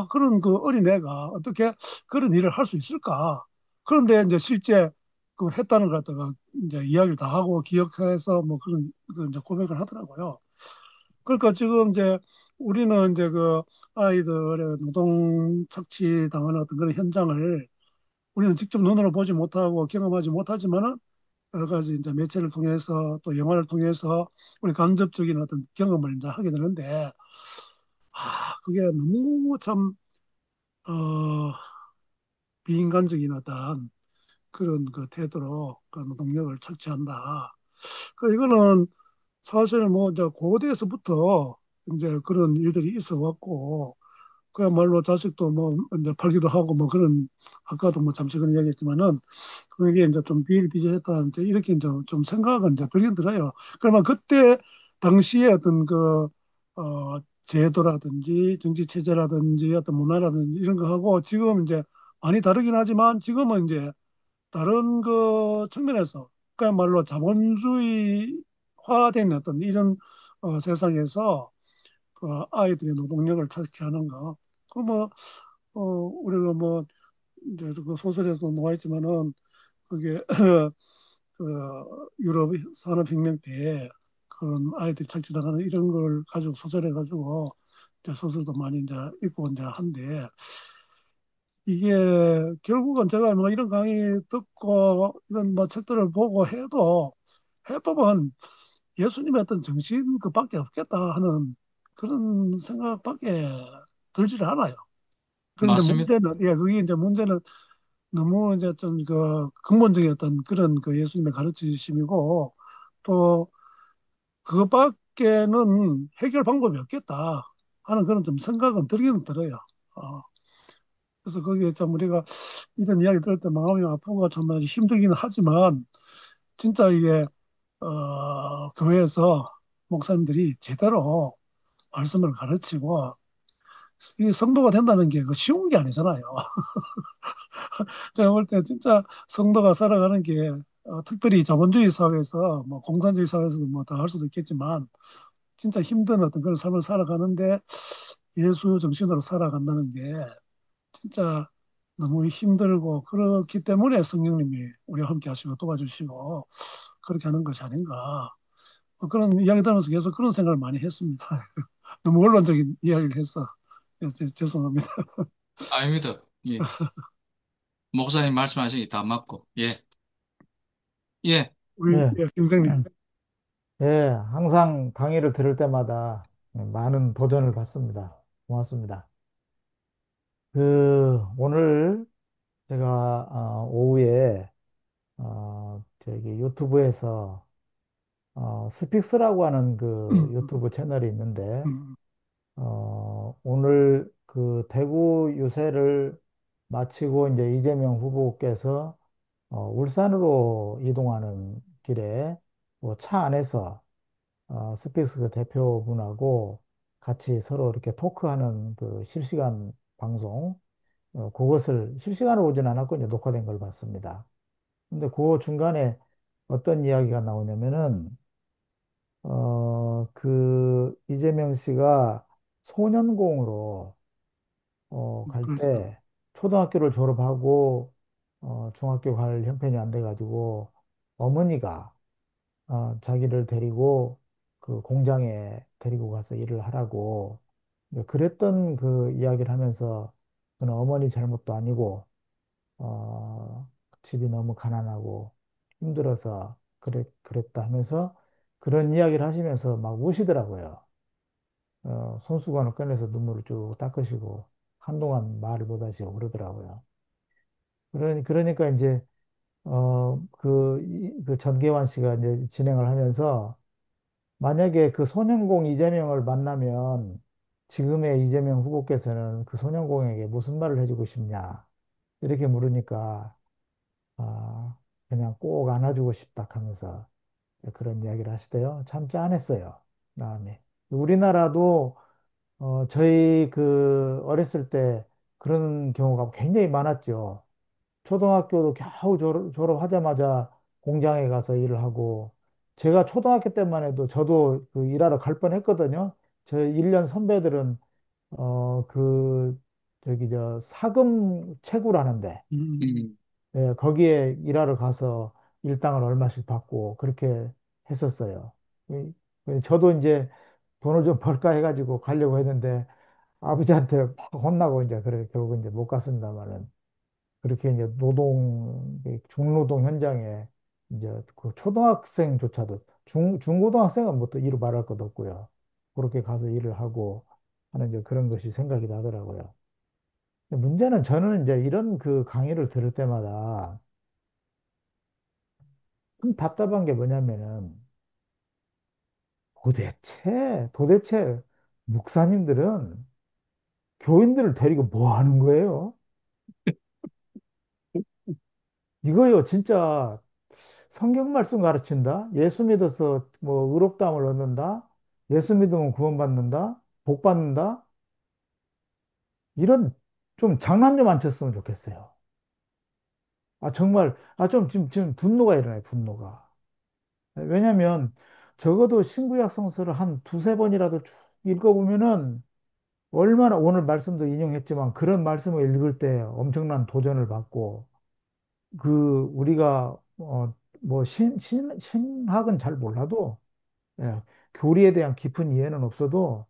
그런 그 어린애가 어떻게 그런 일을 할 수 있을까? 그런데 이제 실제 그 했다는 걸 갖다가 이제 이야기를 다 하고 기억해서 뭐 그런 그 이제 고백을 하더라고요. 그러니까 지금 이제 우리는 이제 그 아이들의 노동 착취당하는 어떤 그런 현장을 우리는 직접 눈으로 보지 못하고 경험하지 못하지만은 여러 가지 이제 매체를 통해서 또 영화를 통해서 우리 간접적인 어떤 경험을 이제 하게 되는데 그게 너무 참 어, 비인간적인 어떤 그런 그 태도로 그 노동력을 착취한다. 그 이거는 사실 뭐 이제 고대에서부터 이제 그런 일들이 있어 왔고 그야말로 자식도 뭐 이제 팔기도 하고 뭐 그런 아까도 뭐 잠시 그런 이야기했지만은 그게 이제 좀 비일비재했다 이제 이렇게 이제 좀 생각은 이제 들긴 들어요. 그러면 그때 당시에 어떤 그 제도라든지 정치 체제라든지 어떤 문화라든지 이런 거하고 지금 이제 많이 다르긴 하지만 지금은 이제 다른 그 측면에서 그야말로 자본주의화된 어떤 이런 세상에서 그 아이들의 노동력을 착취하는 거. 그뭐 우리가 뭐 이제 그 소설에도 나와 있지만은 그게 그 유럽 산업혁명 때 그런 아이들이 착취당하는 이런 걸 가지고 소설해 가지고 이제 소설도 많이 이제 읽고 이제 한데 이게 결국은 제가 뭐 이런 강의 듣고 이런 뭐 책들을 보고 해도 해법은 예수님의 어떤 정신 그밖에 없겠다 하는 그런 생각밖에 들지를 않아요. 그런데 맞습니다. 문제는 그게 이제 문제는 너무 이제 좀 그 근본적인 어떤 그런 그 예수님의 가르치심이고 또 그것밖에는 해결 방법이 없겠다 하는 그런 좀 생각은 들기는 들어요. 어, 그래서 거기에 좀 우리가 이런 이야기 들을 때 마음이 아프고 정말 힘들기는 하지만 진짜 이게 교회에서 목사님들이 제대로 말씀을 가르치고 이 성도가 된다는 게 그 쉬운 게 아니잖아요. 제가 볼 때 진짜 성도가 살아가는 게 특별히 자본주의 사회에서 뭐 공산주의 사회에서도 뭐 더 할 수도 있겠지만 진짜 힘든 어떤 그런 삶을 살아가는데 예수 정신으로 살아간다는 게 진짜 너무 힘들고 그렇기 때문에 성령님이 우리와 함께 하시고 도와주시고 그렇게 하는 것이 아닌가 그런 이야기 들으면서 계속 그런 생각을 많이 했습니다. 너무 원론적인 이야기를 해서 죄송합니다. 아닙니다. 예. 목사님 말씀하신 게 다 맞고, 예. 예. 우리 예, 김생님. 예, 항상 강의를 들을 때마다 많은 도전을 받습니다. 고맙습니다. 오늘 제가 오후에 저기 유튜브에서 스픽스라고 하는 그 음, 유튜브 채널이 있는데 음, 오늘 그 대구 유세를 마치고 이제 이재명 후보께서 울산으로 이동하는 길에 뭐차 안에서 스페이스 그 대표분하고 같이 서로 이렇게 토크하는 그 실시간 방송, 그것을 실시간으로 오진 않았고 이제 녹화된 걸 봤습니다. 근데 그 중간에 어떤 이야기가 나오냐면은, 이재명 씨가 소년공으로, 갈 그렇죠. 때 초등학교를 졸업하고, 중학교 갈 형편이 안 돼가지고 어머니가 자기를 데리고 그 공장에 데리고 가서 일을 하라고 이제 그랬던 그 이야기를 하면서 그는 어머니 잘못도 아니고 집이 너무 가난하고 힘들어서 그랬다 하면서 그런 이야기를 하시면서 막 우시더라고요. 손수건을 꺼내서 눈물을 쭉 닦으시고 한동안 말을 못 하시고 그러더라고요. 그러니까 이제 그 전계환 씨가 이제 진행을 하면서 만약에 그 손hen공 이재명을 만나면 지금의 이재명 후보께서는 그 소년공에게 무슨 말을 해주고 싶냐? 이렇게 물으니까, 아, 그냥 꼭 안아주고 싶다 하면서 그런 이야기를 하시대요. 참 짠했어요. 마음이. 우리나라도, 저희 그 어렸을 때 그런 경우가 굉장히 많았죠. 초등학교도 겨우 졸업하자마자 공장에 가서 일을 하고, 제가 초등학교 때만 해도 저도 그 일하러 갈 뻔했거든요. 저 1년 선배들은, 저기, 사금 채굴하는데, 음. 예, 거기에 일하러 가서 일당을 얼마씩 받고, 그렇게 했었어요. 저도 이제 돈을 좀 벌까 해가지고 가려고 했는데, 아버지한테 막 혼나고 이제, 그래, 결국 이제 못 갔습니다만은. 그렇게 이제 중노동 현장에 이제 그 초등학생조차도 중고등학생은 뭐 또 일을 말할 것도 없고요. 그렇게 가서 일을 하고 하는 이제 그런 것이 생각이 나더라고요. 근데 문제는 저는 이제 이런 그 강의를 들을 때마다 좀 답답한 게 뭐냐면은 도대체 목사님들은 교인들을 데리고 뭐 하는 거예요? 이거요, 진짜 성경 말씀 가르친다? 예수 믿어서 뭐 의롭다함을 얻는다? 예수 믿으면 구원받는다? 복 받는다? 이런 좀 장난 좀 안 쳤으면 좋겠어요. 아, 정말, 지금 분노가 일어나요, 분노가. 왜냐면 적어도 신구약 성서를 한 두세 번이라도 쭉 읽어보면은 얼마나 오늘 말씀도 인용했지만 그런 말씀을 읽을 때 엄청난 도전을 받고 우리가 뭐 신학은 잘 몰라도 예, 교리에 대한 깊은 이해는 없어도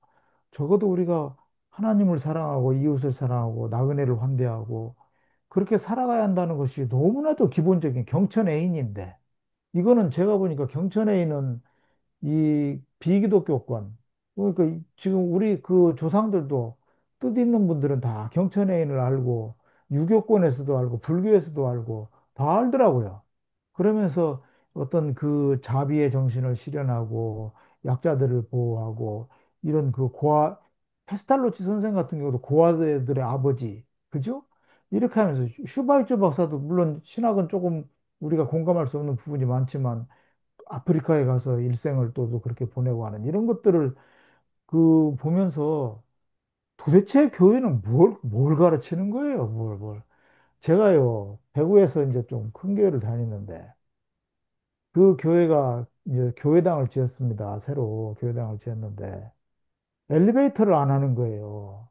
적어도 우리가 하나님을 사랑하고 이웃을 사랑하고 나그네를 환대하고 그렇게 살아가야 한다는 것이 너무나도 기본적인 경천애인인데 이거는 제가 보니까 경천애인은 이 비기독교권 그러니까 지금 우리 그 조상들도 뜻 있는 분들은 다 경천애인을 알고 유교권에서도 알고 불교에서도 알고 다 알더라고요. 그러면서 어떤 그 자비의 정신을 실현하고 약자들을 보호하고 이런 그 페스탈로치 선생 같은 경우도 고아들의 아버지 그죠? 이렇게 하면서 슈바이처 박사도 물론 신학은 조금 우리가 공감할 수 없는 부분이 많지만 아프리카에 가서 일생을 또 그렇게 보내고 하는 이런 것들을 그 보면서 도대체 교회는 뭘 가르치는 거예요? 뭘. 제가요, 대구에서 이제 좀 큰 교회를 다니는데 그 교회가 이제 교회당을 지었습니다. 새로 교회당을 지었는데 엘리베이터를 안 하는 거예요.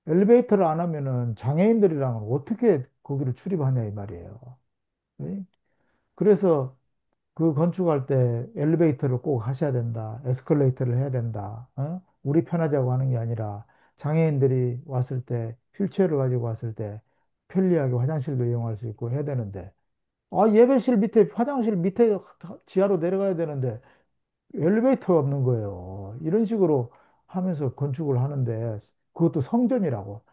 엘리베이터를 안 하면은 장애인들이랑은 어떻게 거기를 출입하냐 이 말이에요. 네? 그래서 그 건축할 때 엘리베이터를 꼭 하셔야 된다. 에스컬레이터를 해야 된다. 우리 편하자고 하는 게 아니라 장애인들이 왔을 때 휠체어를 가지고 왔을 때 편리하게 화장실도 이용할 수 있고 해야 되는데 예배실 밑에 화장실 밑에 지하로 내려가야 되는데 엘리베이터가 없는 거예요. 이런 식으로 하면서 건축을 하는데 그것도 성전이라고.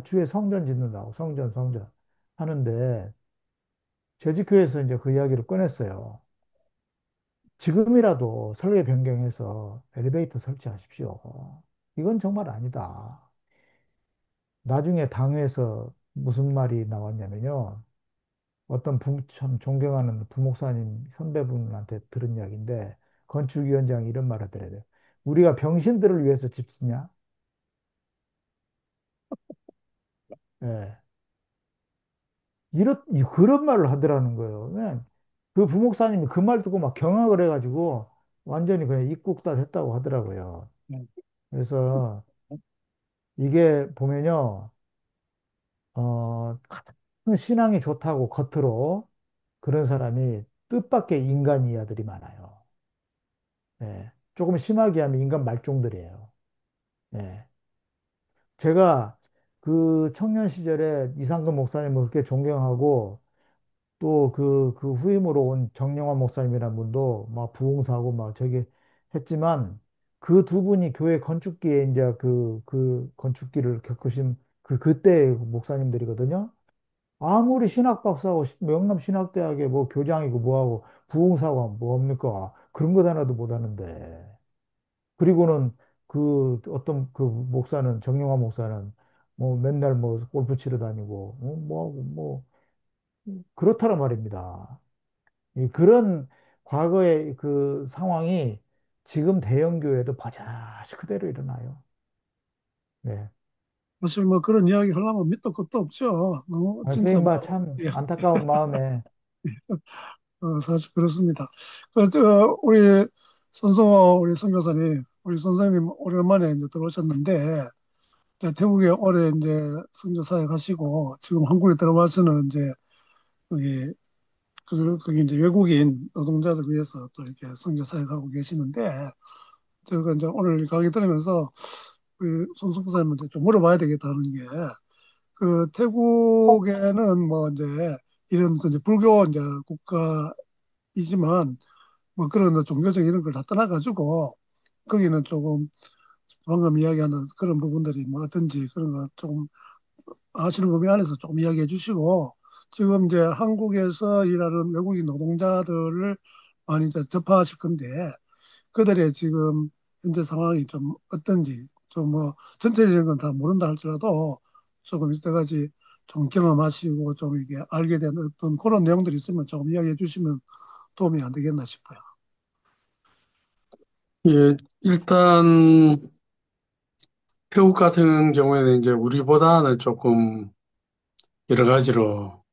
주에 성전 짓는다고. 성전 하는데 제지교에서 이제 그 이야기를 꺼냈어요. 지금이라도 설계 변경해서 엘리베이터 설치하십시오. 이건 정말 아니다. 나중에 당에서 무슨 말이 나왔냐면요. 참 존경하는 부목사님 선배분한테 들은 이야기인데 건축위원장이 이런 말을 하더래요. 우리가 병신들을 위해서 집 짓냐? 예. 그런 말을 하더라는 거예요. 그냥 그 부목사님이 그 말 듣고 막 경악을 해가지고 완전히 그냥 입국다 했다고 하더라고요. 그래서 이게 보면요. 가장 신앙이 좋다고 겉으로 그런 사람이 뜻밖의 인간 이하들이 많아요. 예. 조금 심하게 하면 인간 말종들이에요. 예. 제가 그 청년 시절에 이상근 목사님을 그렇게 존경하고 또 그 후임으로 온 정영환 목사님이라는 분도 막 부흥사고 막 저기 했지만 그 두 분이 교회 건축기에 이제 그 건축기를 겪으신 그때 목사님들이거든요. 아무리 신학 박사고 명남 신학대학에 뭐 교장이고 뭐하고 부흥사고 뭡니까? 그런 것 하나도 못 하는데. 그리고는 그 어떤 그 목사는 정영화 목사는 뭐 맨날 뭐 골프 치러 다니고 뭐 그렇다란 말입니다. 그런 과거의 그 상황이 지금 대형교회도 버젓이 그대로 일어나요. 네. 사실 뭐 그런 이야기 하려면 밑도 끝도 없죠. 진짜 뭐, 참 예, 안타까운 마음에 사실 그렇습니다. 우리 손성호 우리 선교사님, 우리 선생님 오랜만에 이제 들어오셨는데, 이제 태국에 오래 이제 선교 사역하시고, 지금 한국에 들어와서는 이제 거기, 거기 이제 외국인 노동자들 위해서 또 이렇게 선교 사역하고 계시는데, 제가 이제 오늘 강의 들으면서 우리 손성사님한테 좀 물어봐야 되겠다는 게, 그 태국에는 뭐 이제 이런 그 이제 불교 이제 국가이지만 뭐 그런 종교적 이런 걸 다 떠나가지고 거기는 조금 방금 이야기하는 그런 부분들이 뭐 어떤지 그런 거 조금 아시는 범위 안에서 조금 이야기해 주시고 지금 이제 한국에서 일하는 외국인 노동자들을 많이 이제 접하실 건데 그들의 지금 현재 상황이 좀 어떤지 좀 뭐 전체적인 건 다 모른다 할지라도 조금 이때까지 좀 경험하시고 좀 이게 알게 된 어떤 그런 내용들이 있으면 조금 이야기해 주시면 도움이 안 되겠나 싶어요. 예, 일단 태국 같은 경우에는 이제 우리보다는 조금 여러 가지로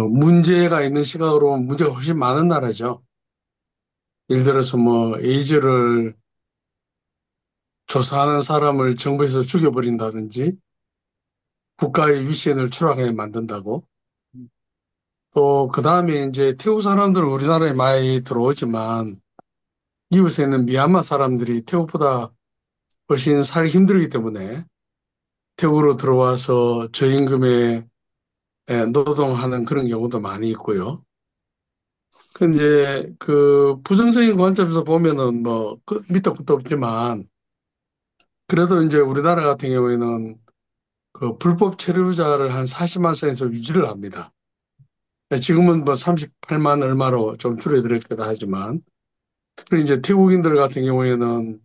문제가 있는 시각으로 보면 문제가 훨씬 많은 나라죠. 예를 들어서 뭐 에이즈를 조사하는 사람을 정부에서 죽여버린다든지 국가의 위신을 추락하게 만든다고 또 그다음에 이제 태국 사람들은 우리나라에 많이 들어오지만 이웃에 있는 미얀마 사람들이 태국보다 훨씬 살기 힘들기 때문에 태국으로 들어와서 저임금에 노동하는 그런 경우도 많이 있고요. 근데 그 부정적인 관점에서 보면은 뭐 밑도 끝도 없지만 그래도 이제 우리나라 같은 경우에는 그 불법 체류자를 한 40만 선에서 유지를 합니다. 지금은 뭐 38만 얼마로 좀 줄어들었기도 하지만 특히 이제 태국인들 같은 경우에는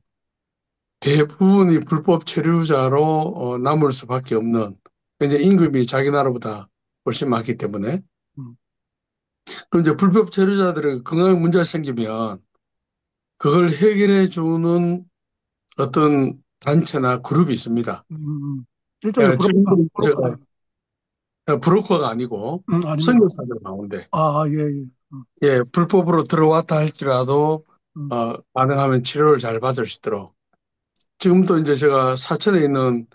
대부분이 불법 체류자로 남을 수밖에 없는 이제 임금이 자기 나라보다 훨씬 많기 때문에 음, 그럼 이제 불법 체류자들의 건강 문제가 생기면 그걸 해결해 주는 어떤 단체나 그룹이 있습니다. 음, 일종의 지금도 브로커, 제가 브로커가 아니고 아니면, 선교사들 가운데 예, 예. 예, 불법으로 들어왔다 할지라도 음, 가능하면 치료를 잘 받을 수 있도록 지금도 이제 제가 사천에 있는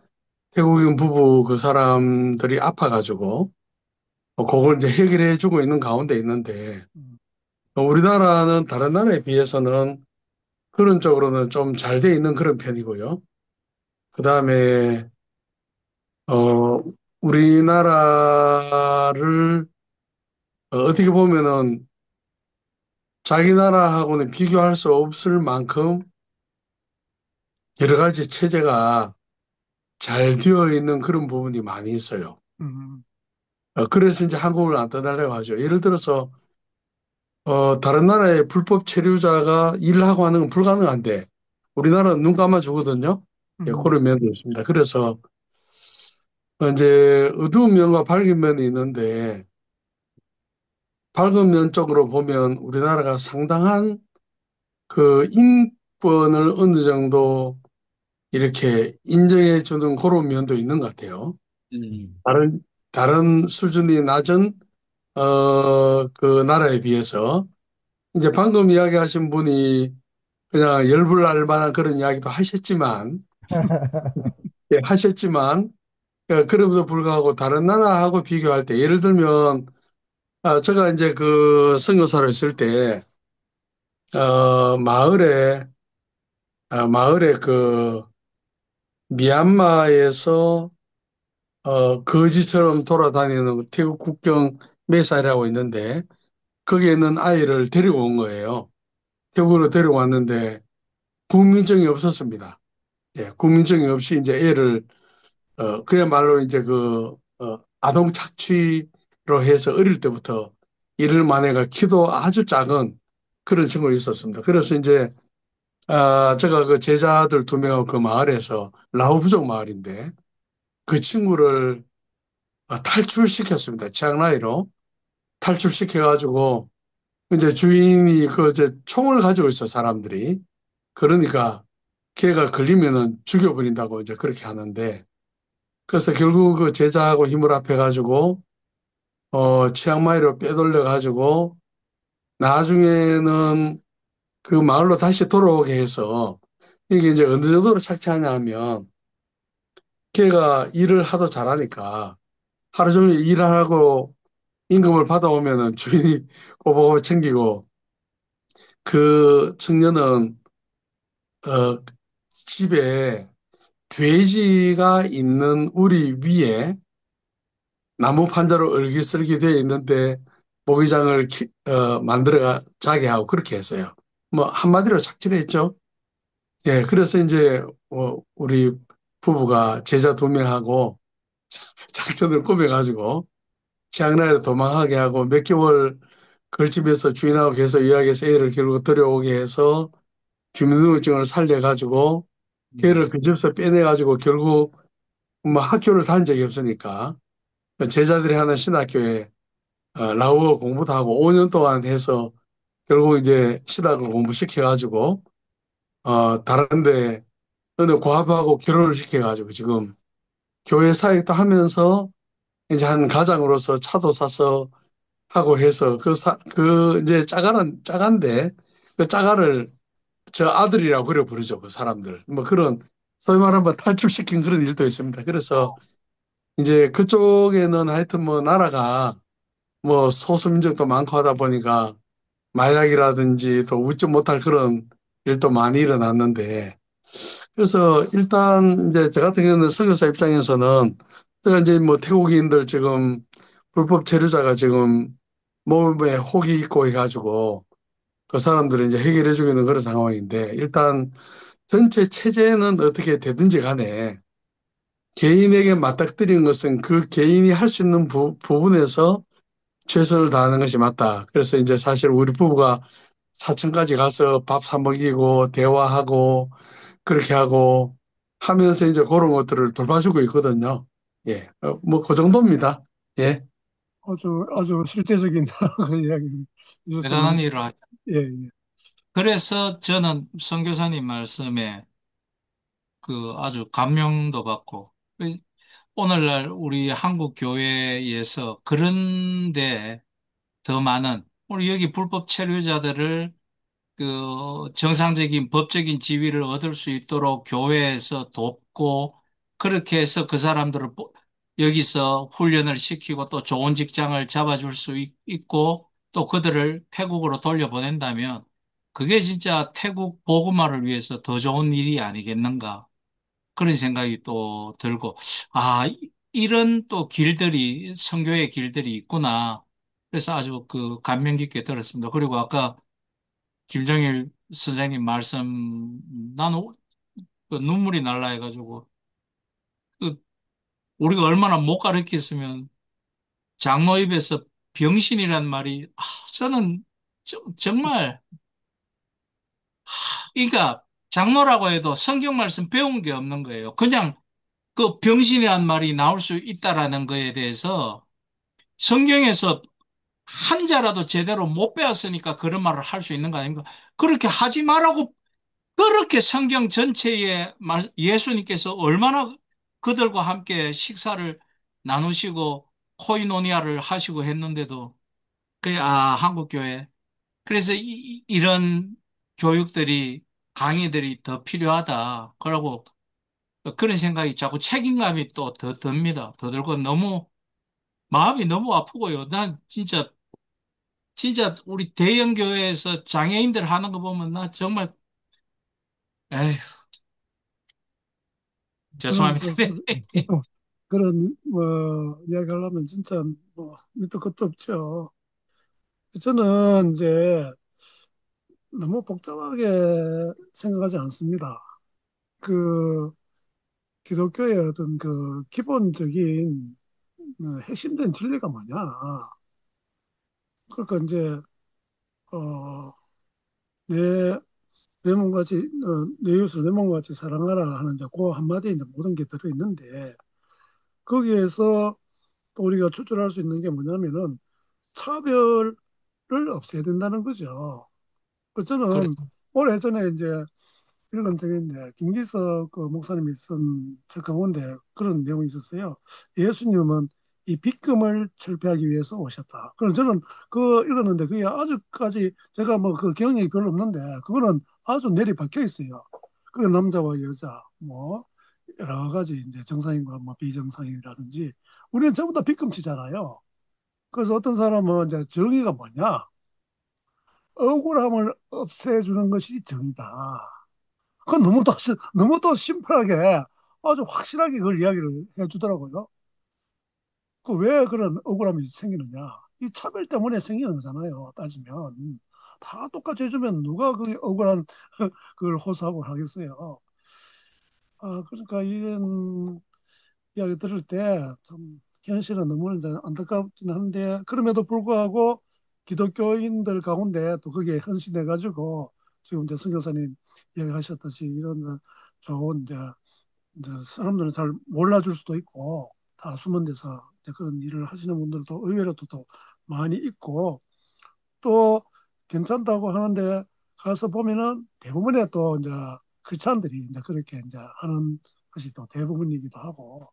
태국인 부부 그 사람들이 아파가지고 그걸 이제 해결해 주고 있는 가운데 있는데 음, 우리나라는 다른 나라에 비해서는 그런 쪽으로는 좀 잘 돼 있는 그런 편이고요. 그 다음에 우리나라를 어떻게 보면은 자기 나라하고는 비교할 수 없을 만큼 여러 가지 체제가 잘 되어 있는 그런 부분이 많이 있어요. 음, 그래서 이제 한국을 안 떠나려고 하죠. 예를 들어서 다른 나라의 불법 체류자가 일을 하고 하는 건 불가능한데 우리나라는 눈 감아 주거든요. 예, 음, 그런 면도 있습니다. 그래서 이제 어두운 면과 밝은 면이 있는데 밝은 면 쪽으로 보면 우리나라가 상당한 그 인권을 어느 정도 이렇게 인정해 주는 그런 면도 있는 것 같아요. 음. 다른 수준이 낮은 그 나라에 비해서 이제 방금 이야기하신 분이 그냥 열불날 만한 그런 이야기도 하셨지만 예, 하셨지만 그럼에도 불구하고 다른 나라하고 비교할 때 예를 들면 제가 이제 그 선교사로 있을 때 마을에 마을에 그 미얀마에서 거지처럼 돌아다니는 태국 국경 매사이라고 있는데 거기에 있는 아이를 데리고 온 거예요. 태국으로 데리고 왔는데 국민증이 없었습니다. 예, 국민증이 없이 이제 애를 그야말로 이제 아동 착취로 해서 어릴 때부터 이를 만해가 키도 아주 작은 그런 친구가 있었습니다. 그래서 이제 제가 그 제자들 두 명하고 그 마을에서 라오부족 마을인데 그 친구를 탈출시켰습니다. 치앙라이로 탈출시켜가지고 이제 주인이 그 이제 총을 가지고 있어 사람들이. 그러니까 걔가 걸리면은 죽여버린다고 이제 그렇게 하는데 그래서 결국 그 제자하고 힘을 합해가지고 치앙마이로 빼돌려가지고 나중에는 그 마을로 다시 돌아오게 해서 이게 이제 어느 정도로 착취하냐 하면 걔가 일을 하도 잘하니까 하루 종일 일하고 임금을 받아오면은 주인이 꼬박꼬박 챙기고 그 청년은 어, 집에 돼지가 있는 우리 위에 나무 판자로 얼기설기 되어 있는데 모기장을 만들어 자게 하고 그렇게 했어요. 뭐 한마디로 착취를 했죠. 예, 그래서 이제 우리 부부가 제자 두 명하고 작전을 꾸며가지고 치앙라이로 도망하게 하고 몇 개월 걸치면서 주인하고 계속 이야기해서 애를 결국 들여오게 해서 주민등록증을 살려가지고 음. 걔를 그 집에서 빼내가지고 결국 뭐 학교를 다닌 적이 없으니까 제자들이 하는 신학교에 라오어 공부도 하고 5년 동안 해서 결국 이제 신학을 공부시켜가지고 다른데 어느 고아하고 결혼을 시켜가지고 지금 교회 사역도 하면서 이제 한 가장으로서 차도 사서 하고 해서 그 이제 짜간데 그 짜가를 저 아들이라고 그래 부르죠. 그 사람들. 뭐 그런 소위 말하면 탈출시킨 그런 일도 있습니다. 그래서 어, 이제 그쪽에는 하여튼 뭐 나라가 뭐 소수민족도 많고 하다 보니까 마약이라든지 또 웃지 못할 그런 일도 많이 일어났는데 그래서 일단 이제 저 같은 경우는 선교사 입장에서는 제가 이제 뭐 태국인들 지금 불법 체류자가 지금 몸에 혹이 있고 해가지고 그 사람들을 이제 해결해 주고 있는 그런 상황인데 일단 전체 체제는 어떻게 되든지 간에 개인에게 맞닥뜨리는 것은 그 개인이 할 수 있는 부분에서 최선을 다하는 것이 맞다. 그래서 이제 사실 우리 부부가 사층까지 가서 밥 사 먹이고 대화하고 그렇게 하고 하면서 이제 그런 것들을 돌봐주고 있거든요. 예, 뭐 그 정도입니다. 예. 아주 실제적인 그 이야기를 해주셔서 대단한 일을 하죠. 예, 예. 그래서 저는 선교사님 말씀에 그 아주 감명도 받고 오늘날 우리 한국 교회에서 그런데 더 많은 우리 여기 불법 체류자들을 그 정상적인 법적인 지위를 얻을 수 있도록 교회에서 돕고 그렇게 해서 그 사람들을 여기서 훈련을 시키고 또 좋은 직장을 잡아줄 수 있고 또 그들을 태국으로 돌려보낸다면 그게 진짜 태국 복음화를 위해서 더 좋은 일이 아니겠는가 그런 생각이 또 들고 이런 또 길들이 선교의 길들이 있구나. 그래서 아주 그 감명 깊게 들었습니다. 그리고 아까 김정일 선생님 말씀, 나는 그 눈물이 날라 해가지고, 그 우리가 얼마나 못 가르쳤으면 장로 입에서 병신이란 말이, 저는 정말, 그러니까 장로라고 해도 성경 말씀 배운 게 없는 거예요. 그냥 그 병신이란 말이 나올 수 있다라는 거에 대해서 성경에서 한자라도 제대로 못 배웠으니까 그런 말을 할 수 있는 거 아닌가? 그렇게 하지 말라고 그렇게 성경 전체에 예수님께서 얼마나 그들과 함께 식사를 나누시고 코이노니아를 하시고 했는데도 한국 교회 그래서 런 교육들이 강의들이 더 필요하다. 그러고 그런 생각이 자꾸 책임감이 또 더 듭니다. 더 들고 너무 마음이 너무 아프고요. 난 진짜 우리 대형 교회에서 장애인들 하는 거 보면 나 정말 에휴 저는 죄송합니다. 그런 뭐 이야기하려면 진짜 뭐 밑도 끝도 없죠. 저는 이제 너무 복잡하게 생각하지 않습니다. 그 기독교의 어떤 그 기본적인 핵심된 진리가 뭐냐? 그러니까 이제 어, 내 내 몸같이 내 이웃을 내 몸같이 사랑하라 하는 이제 그 한마디에 이제 모든 게 들어 있는데 거기에서 또 우리가 추출할 수 있는 게 뭐냐면은 차별을 없애야 된다는 거죠. 그 저는 그렇죠. 오래전에 이제 읽은 적이 있는데 김기석 그 목사님이 쓴 책 가운데 그런 내용이 있었어요. 예수님은 이 빗금을 철폐하기 위해서 오셨다. 그럼 저는 그 읽었는데 그게 아직까지 제가 뭐 그 경력이 별로 없는데 그거는 아주 내리 박혀 있어요. 그 남자와 여자 뭐 여러 가지 이제 정상인과 뭐 비정상인이라든지 우리는 전부 다 빗금치잖아요. 그래서 어떤 사람은 이제 정의가 뭐냐? 억울함을 없애주는 것이 정의다. 그건 너무 또 심플하게 아주 확실하게 그걸 이야기를 해주더라고요. 그 왜 그런 억울함이 생기느냐? 이 차별 때문에 생기는 거잖아요. 따지면 다 똑같이 해주면 누가 그 억울한 그걸 호소하고 하겠어요. 아 그러니까 이런 이야기 들을 때 참 현실은 너무 이제 안타깝긴 한데 그럼에도 불구하고 기독교인들 가운데 또 거기에 헌신해 가지고 지금 이제 선교사님 이야기하셨듯이 이런 좋은 이제 사람들은 잘 몰라줄 수도 있고 다 숨은 데서 이제 그런 일을 하시는 분들도 의외로 또 많이 있고 또 괜찮다고 하는데 가서 보면은 대부분의 또 이제 크리스찬들이 이제 그렇게 이제 하는 것이 또 대부분이기도 하고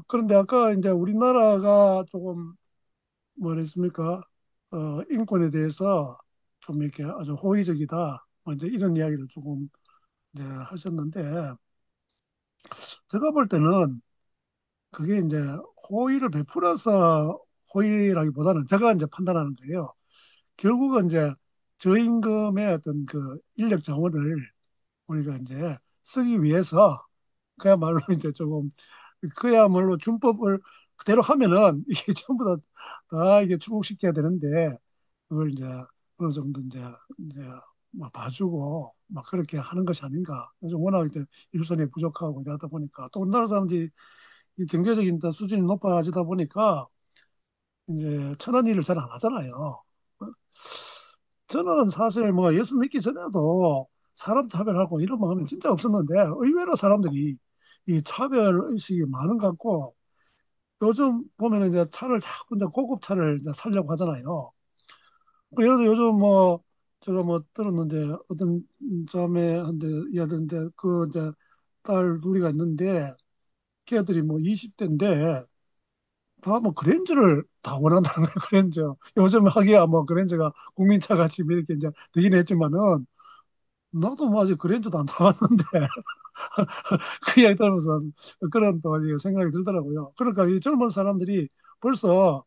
그런데 아까 이제 우리나라가 조금 뭐랬습니까? 인권에 대해서 좀 이렇게 아주 호의적이다. 뭐 이제 이런 이야기를 조금 이제 하셨는데 제가 볼 때는 그게 이제 호의를 베풀어서 호의라기보다는 제가 이제 판단하는 거예요. 결국은 이제 저임금의 어떤 그 인력 자원을 우리가 이제 쓰기 위해서 그야말로 이제 조금 그야말로 준법을 그대로 하면은 이게 전부 다 이게 출국시켜야 되는데 그걸 이제 어느 정도 이제 막 봐주고 막 그렇게 하는 것이 아닌가. 요즘 워낙 이제 일손이 부족하고 이러다 보니까 또 우리나라 사람들이 이 경제적인 또 수준이 높아지다 보니까 이제 천한 일을 잘 안 하잖아요. 저는 사실 뭐 예수 믿기 전에도 사람 차별하고 이런 마음이 진짜 없었는데 의외로 사람들이 이 차별 의식이 많은 것 같고 요즘 보면 이제 차를 자꾸 이제 고급 차를 이제 살려고 하잖아요. 뭐 예를 들어 요즘 뭐 제가 뭐 들었는데 어떤 자매한테 이야기하는데 그 이제 딸 둘이가 있는데 걔들이 뭐 20대인데 다 뭐 그랜저를 다 원한다는 거예요. 그랜저. 요즘 하기야 뭐 그랜저가 국민차 같이 이렇게 이제 되긴 했지만은 나도 뭐 아직 그랜저도 안 타봤는데 그 이야기 들으면서 그런 또 생각이 들더라고요. 그러니까 이 젊은 사람들이 벌써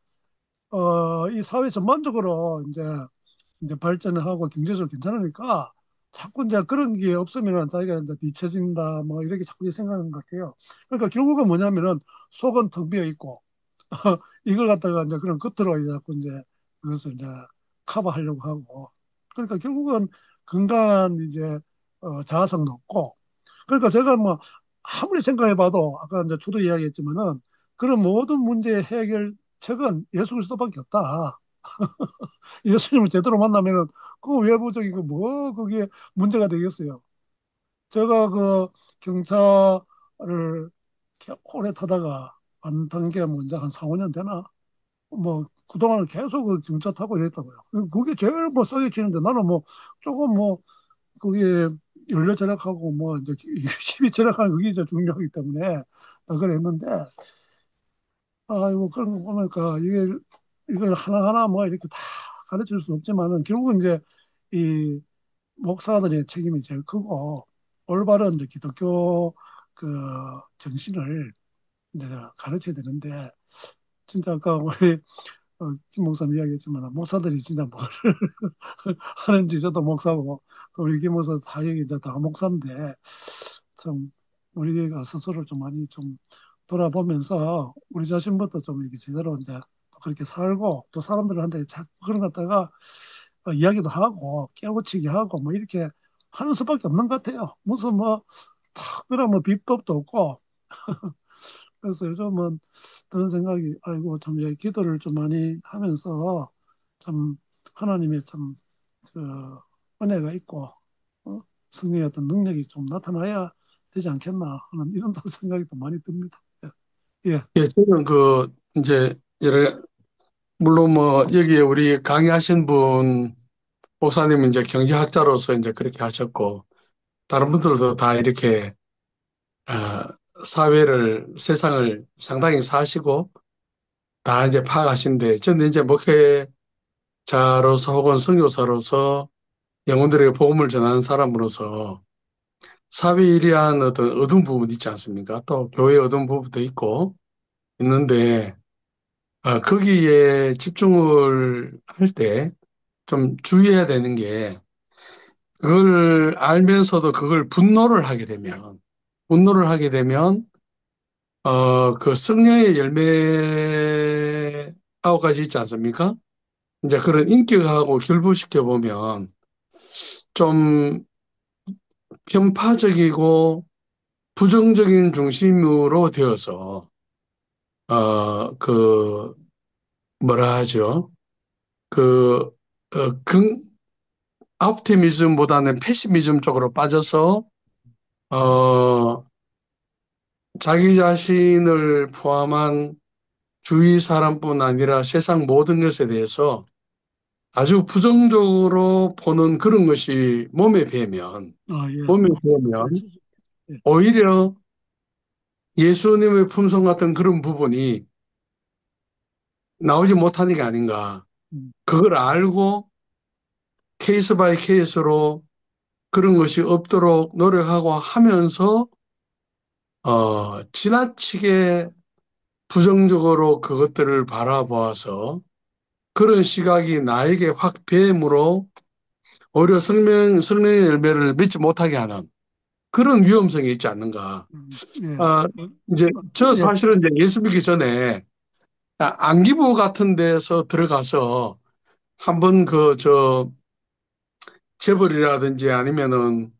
이 사회 전반적으로 이제 발전을 하고 경제적으로 괜찮으니까 자꾸 이제 그런 게 없으면은 자기가 이제 뒤처진다 뭐 이렇게 자꾸 생각하는 것 같아요. 그러니까 결국은 뭐냐면은 속은 텅 비어 있고 이걸 갖다가 이제 그런 겉으로 이제 자꾸 이제 그것을 이제 커버하려고 하고 그러니까 결국은 건강한 이제 자아성도 없고 그러니까 제가 뭐 아무리 생각해봐도 아까 이제 저도 이야기했지만은 그런 모든 문제의 해결책은 예수 그리스도밖에 없다. 예수님을 제대로 만나면은 그 외부적인 그 뭐 그게 문제가 되겠어요. 제가 그 경차를 이렇게 오래 타다가 안 탄 게 먼저 한 4, 5년 되나? 뭐 그동안 계속 그 경차 타고 이랬다고요. 그게 제일 뭐 싸게 치는데 나는 뭐 조금 뭐 그게 연료 절약하고 뭐 이제 시비 절약하는 그게 이제 중요하기 때문에 그랬는데 아이고 그런 거 보니까 이게 이걸 하나하나 뭐 이렇게 다 가르칠 수 없지만은 결국은 이제 이 목사들의 책임이 제일 크고 올바른 이제 기독교 그 정신을 이제 가르쳐야 되는데 진짜 아까 우리 김 목사님 이야기했지만 목사들이 진짜 뭘 하는지 저도 목사고 또 우리 김 목사 다 여기 이제 다 목사인데 참 우리가 스스로 좀 많이 좀 돌아보면서 우리 자신부터 좀 이렇게 제대로 이제 또 그렇게 살고 또 사람들한테 자꾸 그런 것 갖다가 이야기도 하고 깨우치게 하고 뭐 이렇게 하는 수밖에 없는 것 같아요. 무슨 뭐 특별한 뭐 비법도 없고 그래서 요즘은 드는 생각이 아이고 참 기도를 좀 많이 하면서 참 하나님의 참그 은혜가 있고 어? 성령의 어떤 능력이 좀 나타나야 되지 않겠나 하는 이런 또 생각이 또 많이 듭니다. 예, 예, 예, 저는 이제, 물론 뭐, 여기에 우리 강의하신 분, 목사님은 이제 경제학자로서 이제 그렇게 하셨고, 다른 분들도 다 이렇게, 세상을 상당히 사시고, 다 이제 파악하신데, 저는 이제 목회자로서 혹은 선교사로서 영혼들에게 복음을 전하는 사람으로서 사회에 이러한 어떤 어두운 부분 있지 않습니까? 또 교회의 어두운 부분도 있는데, 거기에 집중을 할 때 좀 주의해야 되는 게, 그걸 알면서도 그걸 분노를 하게 되면, 그 성령의 열매 아홉 가지 있지 않습니까? 이제 그런 인격하고 결부시켜 보면 좀 편파적이고 부정적인 중심으로 되어서, 그, 뭐라 하죠? 그, 긍, optimism보다는 패시미즘 쪽으로 빠져서, 어, 자기 자신을 포함한 주위 사람뿐 아니라 세상 모든 것에 대해서 아주 부정적으로 보는 그런 것이 예, 몸에 배면, 가르쳐주죠. 예, 오히려 예수님의 품성 같은 그런 부분이 나오지 못하는 게 아닌가. 음, 그걸 알고 케이스 바이 케이스로 그런 것이 없도록 노력하고 하면서, 지나치게 부정적으로 그것들을 바라보아서 그런 시각이 나에게 확 배므로 오히려 성령의 열매를 맺지 못하게 하는 그런 위험성이 있지 않는가. 예, 아, 이제 저 예, 사실은 이제 예수 믿기 전에 안기부 같은 데서 들어가서 한번 재벌이라든지 아니면은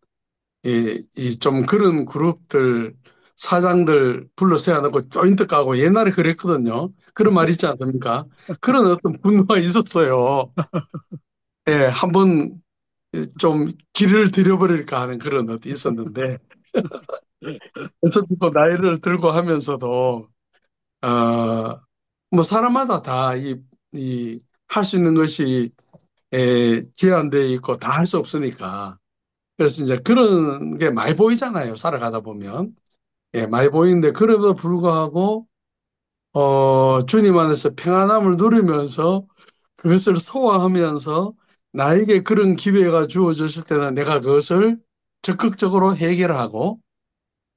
이 좀 그런 그룹들 사장들 불러 세워놓고 조인트 까고 옛날에 그랬거든요. 그런 말 있지 않습니까? 그런 어떤 분노가 있었어요. 예, 한번 좀 길을 들여버릴까 하는 그런 어디 있었는데, 어차피 또 나이를 들고 하면서도, 어, 뭐 사람마다 다 할 수 있는 것이 제한되어 있고 다 할 수 없으니까. 그래서 이제 그런 게 많이 보이잖아요. 살아가다 보면. 예, 많이 보이는데, 그럼에도 불구하고, 주님 안에서 평안함을 누리면서 그것을 소화하면서 나에게 그런 기회가 주어졌을 때는 내가 그것을 적극적으로 해결하고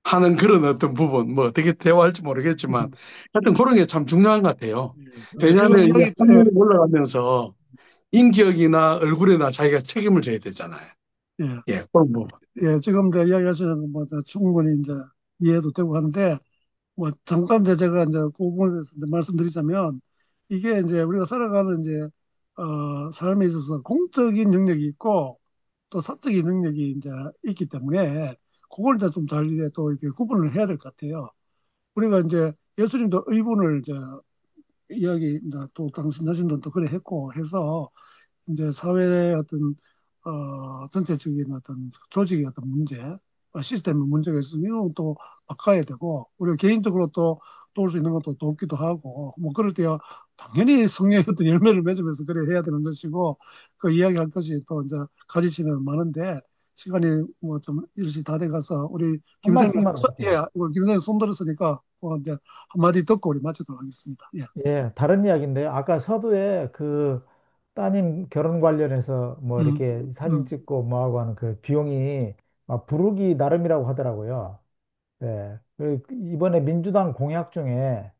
하는 그런 어떤 부분, 뭐 어떻게 대화할지 모르겠지만, 음, 하여튼 그런 게 참 중요한 것 같아요. 지금 왜냐하면 이제 이야기, 학년이 올라가면서 인격이나 얼굴에나 자기가 책임을 져야 되잖아요. 예, 예, 그런 부분. 예, 지금 이제 이야기하시는 거뭐 충분히 이제 이해도 되고 한데, 뭐 잠깐 이제 제가 이제 그 부분에 대해서 이제 말씀드리자면 이게 이제 우리가 살아가는 이제 삶에 있어서 공적인 능력이 있고 또 사적인 능력이 이제 있기 때문에 그걸 이제 좀 잘 이제 또 이렇게 구분을 해야 될 것 같아요. 우리가 이제 예수님도 의분을 이제 이야기 이제 또 당신 자신도 또 그래 했고 해서 이제 사회의 어떤 전체적인 어떤 조직의 어떤 문제, 시스템의 문제가 있으면 이건 또 바꿔야 되고 우리가 개인적으로 또 도울 수 있는 것도 돕기도 하고 뭐 그럴 때야 당연히 성령의 어떤 열매를 맺으면서 그래 해야 되는 것이고 그 이야기할 것이 또 이제 가지치는 많은데 시간이 뭐 좀 일시 다 돼가서 우리 한 김성님 말씀만 예 할게요. 우리 김성님 손 들었으니까 이제 한마디 듣고 우리 마치도록 하겠습니다. 예. 예, 다른 이야기인데요. 아까 서두에 그 따님 결혼 관련해서 뭐 음, 이렇게 사진 음. 찍고 뭐하고 하는 그 비용이 부르기 나름이라고 하더라고요. 예. 이번에 민주당 공약 중에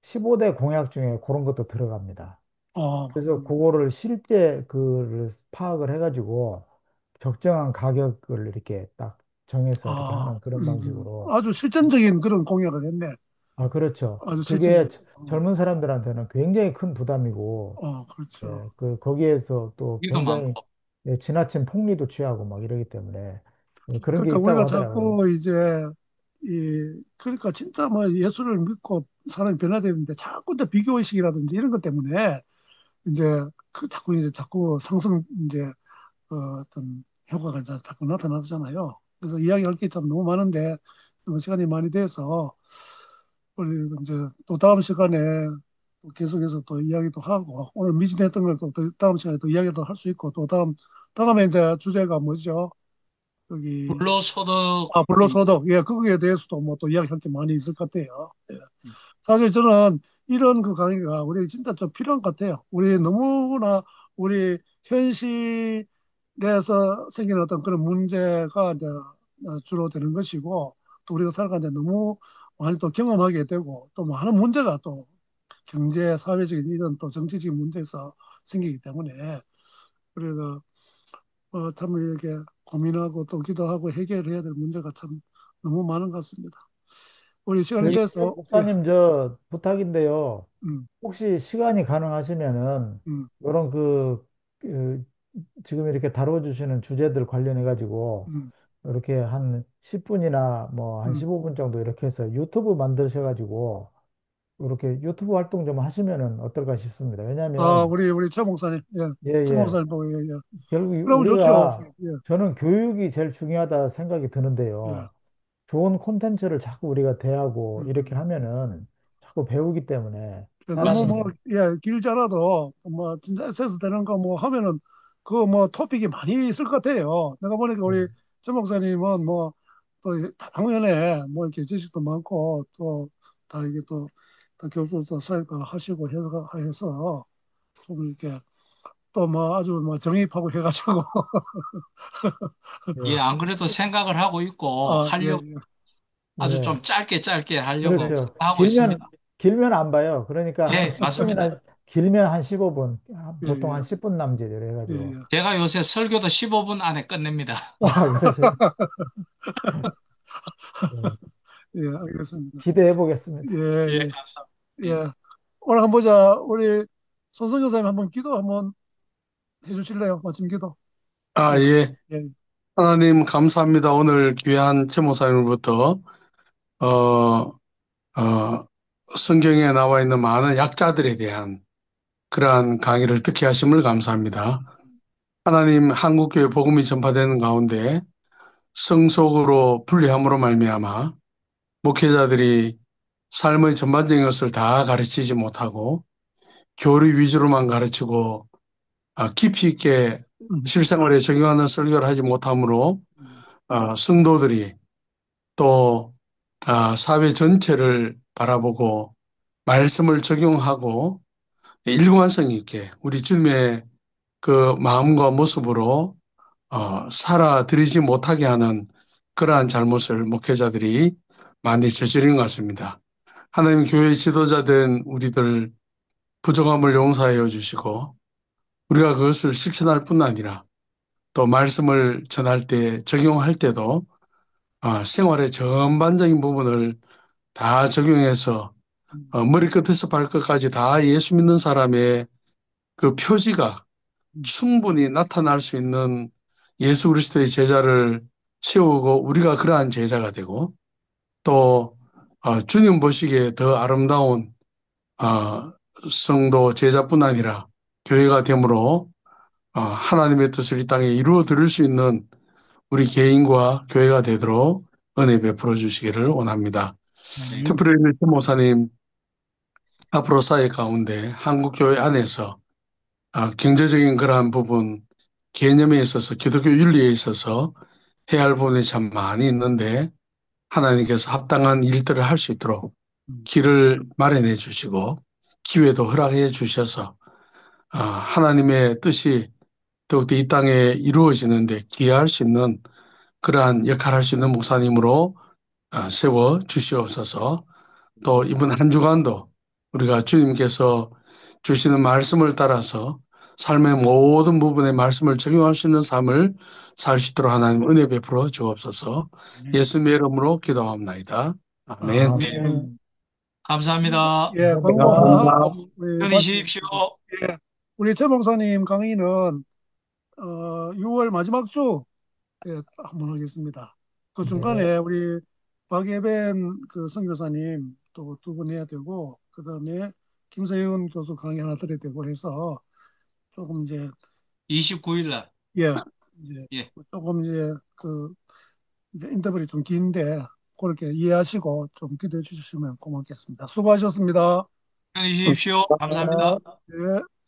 15대 공약 중에 그런 것도 들어갑니다. 그래서 그렇군요. 그거를 실제 그를 파악을 해가지고 적정한 가격을 이렇게 딱 정해서 이렇게 하는 그런 방식으로. 아주 실전적인 그런 공약을 했네. 아, 그렇죠. 아주 그게 실질적인. 젊은 사람들한테는 굉장히 큰 부담이고, 그렇죠. 예, 거기에서 또 기도 굉장히 많고. 예, 지나친 폭리도 취하고 막 이러기 때문에 그런 게 그러니까 있다고 우리가 하더라고요. 자꾸 이제 그러니까 진짜 뭐 예수를 믿고 사람이 변화되는데 자꾸 이제 비교의식이라든지 이런 것 때문에 이제 자꾸 상승 이제 어떤 효과가 이제 자꾸 나타나잖아요. 그래서 이야기할 게 참 너무 많은데 너무 시간이 많이 돼서 우리 이제 또 다음 시간에 또 계속해서 또 이야기도 하고 오늘 미진했던 걸 또 다음 시간에 또 이야기도 할 수 있고 또 다음에 이제 주제가 뭐죠? 여기 불로소득입니다. 불로소득 예 거기에 대해서도 뭐 또 이야기할 게 많이 있을 것 같아요. 예. 사실 저는 이런 그 강의가 우리 진짜 좀 필요한 것 같아요. 우리 너무나 우리 현실에서 생기는 어떤 그런 문제가 이제 주로 되는 것이고 또 우리가 살아가는데 너무 많이 또 경험하게 되고 또 많은 문제가 또 경제, 사회적인 이런 또 정치적인 문제에서 생기기 때문에 그래서 참 이렇게 고민하고 또 기도하고 해결해야 될 문제가 참 너무 많은 것 같습니다. 우리 시간이 저희 돼서 예, 목사님 저 부탁인데요. 음, 혹시 시간이 가능하시면은 음, 이런 그 지금 이렇게 다뤄주시는 주제들 관련해 가지고 음, 이렇게 한 10분이나 뭐 한 음. 15분 정도 이렇게 해서 유튜브 만드셔 가지고 이렇게 유튜브 활동 좀 하시면은 어떨까 싶습니다. 왜냐하면 우리 최 목사님, 예, 예, 최 예. 목사님도 예, 예. 결국 그러면 좋죠. 우리가 예, 저는 교육이 제일 중요하다 생각이 예, 드는데요. 좋은 콘텐츠를 자꾸 우리가 대하고 이렇게 음. 하면은 자꾸 배우기 때문에 너무 사람이 뭐, 예, 길지 않아도 뭐 진짜 에센스 되는 거 뭐 하면은 그 뭐 토픽이 많이 있을 것 같아요. 내가 보니까 우리 최 목사님은 뭐 또 당연히 뭐 이렇게 지식도 많고 또 다 이게 다 교수도 사회과 하시고 해서 좀 이렇게 또 뭐 아주 뭐 정립하고 해가지고 예, 예, 안 그래도 생각을 하고 있고 예, 하려고 예, 아주 예. 좀 짧게 짧게 하려고 그렇죠. 생각하고 있습니다. 길면 안 봐요. 그러니까 한 예, 맞습니다. 10분이나 길면 한 15분, 예, 보통 한 예, 10분 남짓 이래 예, 해가지고. 예. 제가 요새 설교도 15분 안에 끝냅니다. 아, 그러세요. 예, 예, 알겠습니다. 기대해 보겠습니다. 예, 예, 예, 감사합니다. 예. 오늘 한번 보자. 우리 손성교 사님 한번 기도 한번 해주실래요? 마침 기도. 예, 아, 예. 예, 하나님 감사합니다. 오늘 귀한 최 목사님으로부터 어, 성경에 나와 있는 많은 약자들에 대한 그러한 강의를 듣게 하심을 감사합니다. 하나님 한국교회 복음이 전파되는 가운데 성속으로 분리함으로 말미암아 목회자들이 삶의 전반적인 것을 다 가르치지 못하고 교리 위주로만 가르치고 깊이 있게 음, 실생활에 적용하는 설교를 하지 못하므로 음, 성도들이 또 사회 전체를 바라보고 말씀을 적용하고 일관성 있게 우리 주님의 그 마음과 모습으로 살아들이지 못하게 하는 그러한 잘못을 목회자들이 많이 저지른 것 같습니다. 하나님 교회 지도자된 우리들 부족함을 용서하여 주시고 우리가 그것을 실천할 뿐 아니라 또 말씀을 전할 때 적용할 때도 생활의 전반적인 부분을 다 적용해서 음, 머리끝에서 발끝까지 다 예수 믿는 사람의 그 표지가 음, 충분히 나타날 수 있는 예수 그리스도의 제자를 세우고 우리가 그러한 제자가 되고 또 주님 보시기에 더 아름다운 어, 성도 제자뿐 아니라 교회가 되므로 하나님의 뜻을 이 땅에 이루어 드릴 수 있는 우리 개인과 교회가 되도록 은혜 베풀어 주시기를 원합니다. 아멘. 특별히 모사님 앞으로 사회 가운데 한국 교회 안에서 경제적인 그러한 부분 개념에 있어서 기독교 윤리에 있어서 해야 할 부분이 참 많이 있는데 하나님께서 합당한 일들을 할 수 있도록 음, 길을 마련해 주시고 기회도 허락해 주셔서 하나님의 뜻이 더욱더 이 땅에 이루어지는데 기여할 수 있는 그러한 역할을 할 수 있는 목사님으로 세워 주시옵소서. 또 이번 한 주간도 우리가 주님께서 주시는 말씀을 따라서 삶의 모든 부분에 말씀을 적용할 수 있는 삶을 살 수 있도록 하나님 은혜 베풀어 주옵소서. 아멘. 예수님의 이름으로 기도합나이다. 아멘. 아멘. 아멘. 감사합니다. 예, 광고 하나 감사합니다. 하고 우리 편히 쉬십시오. 마치겠습니다. 예, 우리 최 목사님 강의는 6월 마지막 주 예, 한번 하겠습니다. 그 네. 중간에 우리 박예벤 그 선교사님 또 두 분 해야 되고 그다음에 김세윤 교수 강의 하나 드려야 되고 해서 조금 이제 29일 날. 예, 이제 예. 조금 이제 이제 인터벌이 좀 긴데 그렇게 이해하시고 좀 기대해 주시면 고맙겠습니다. 수고하셨습니다. 안녕히 계십시오. 감사합니다. 예.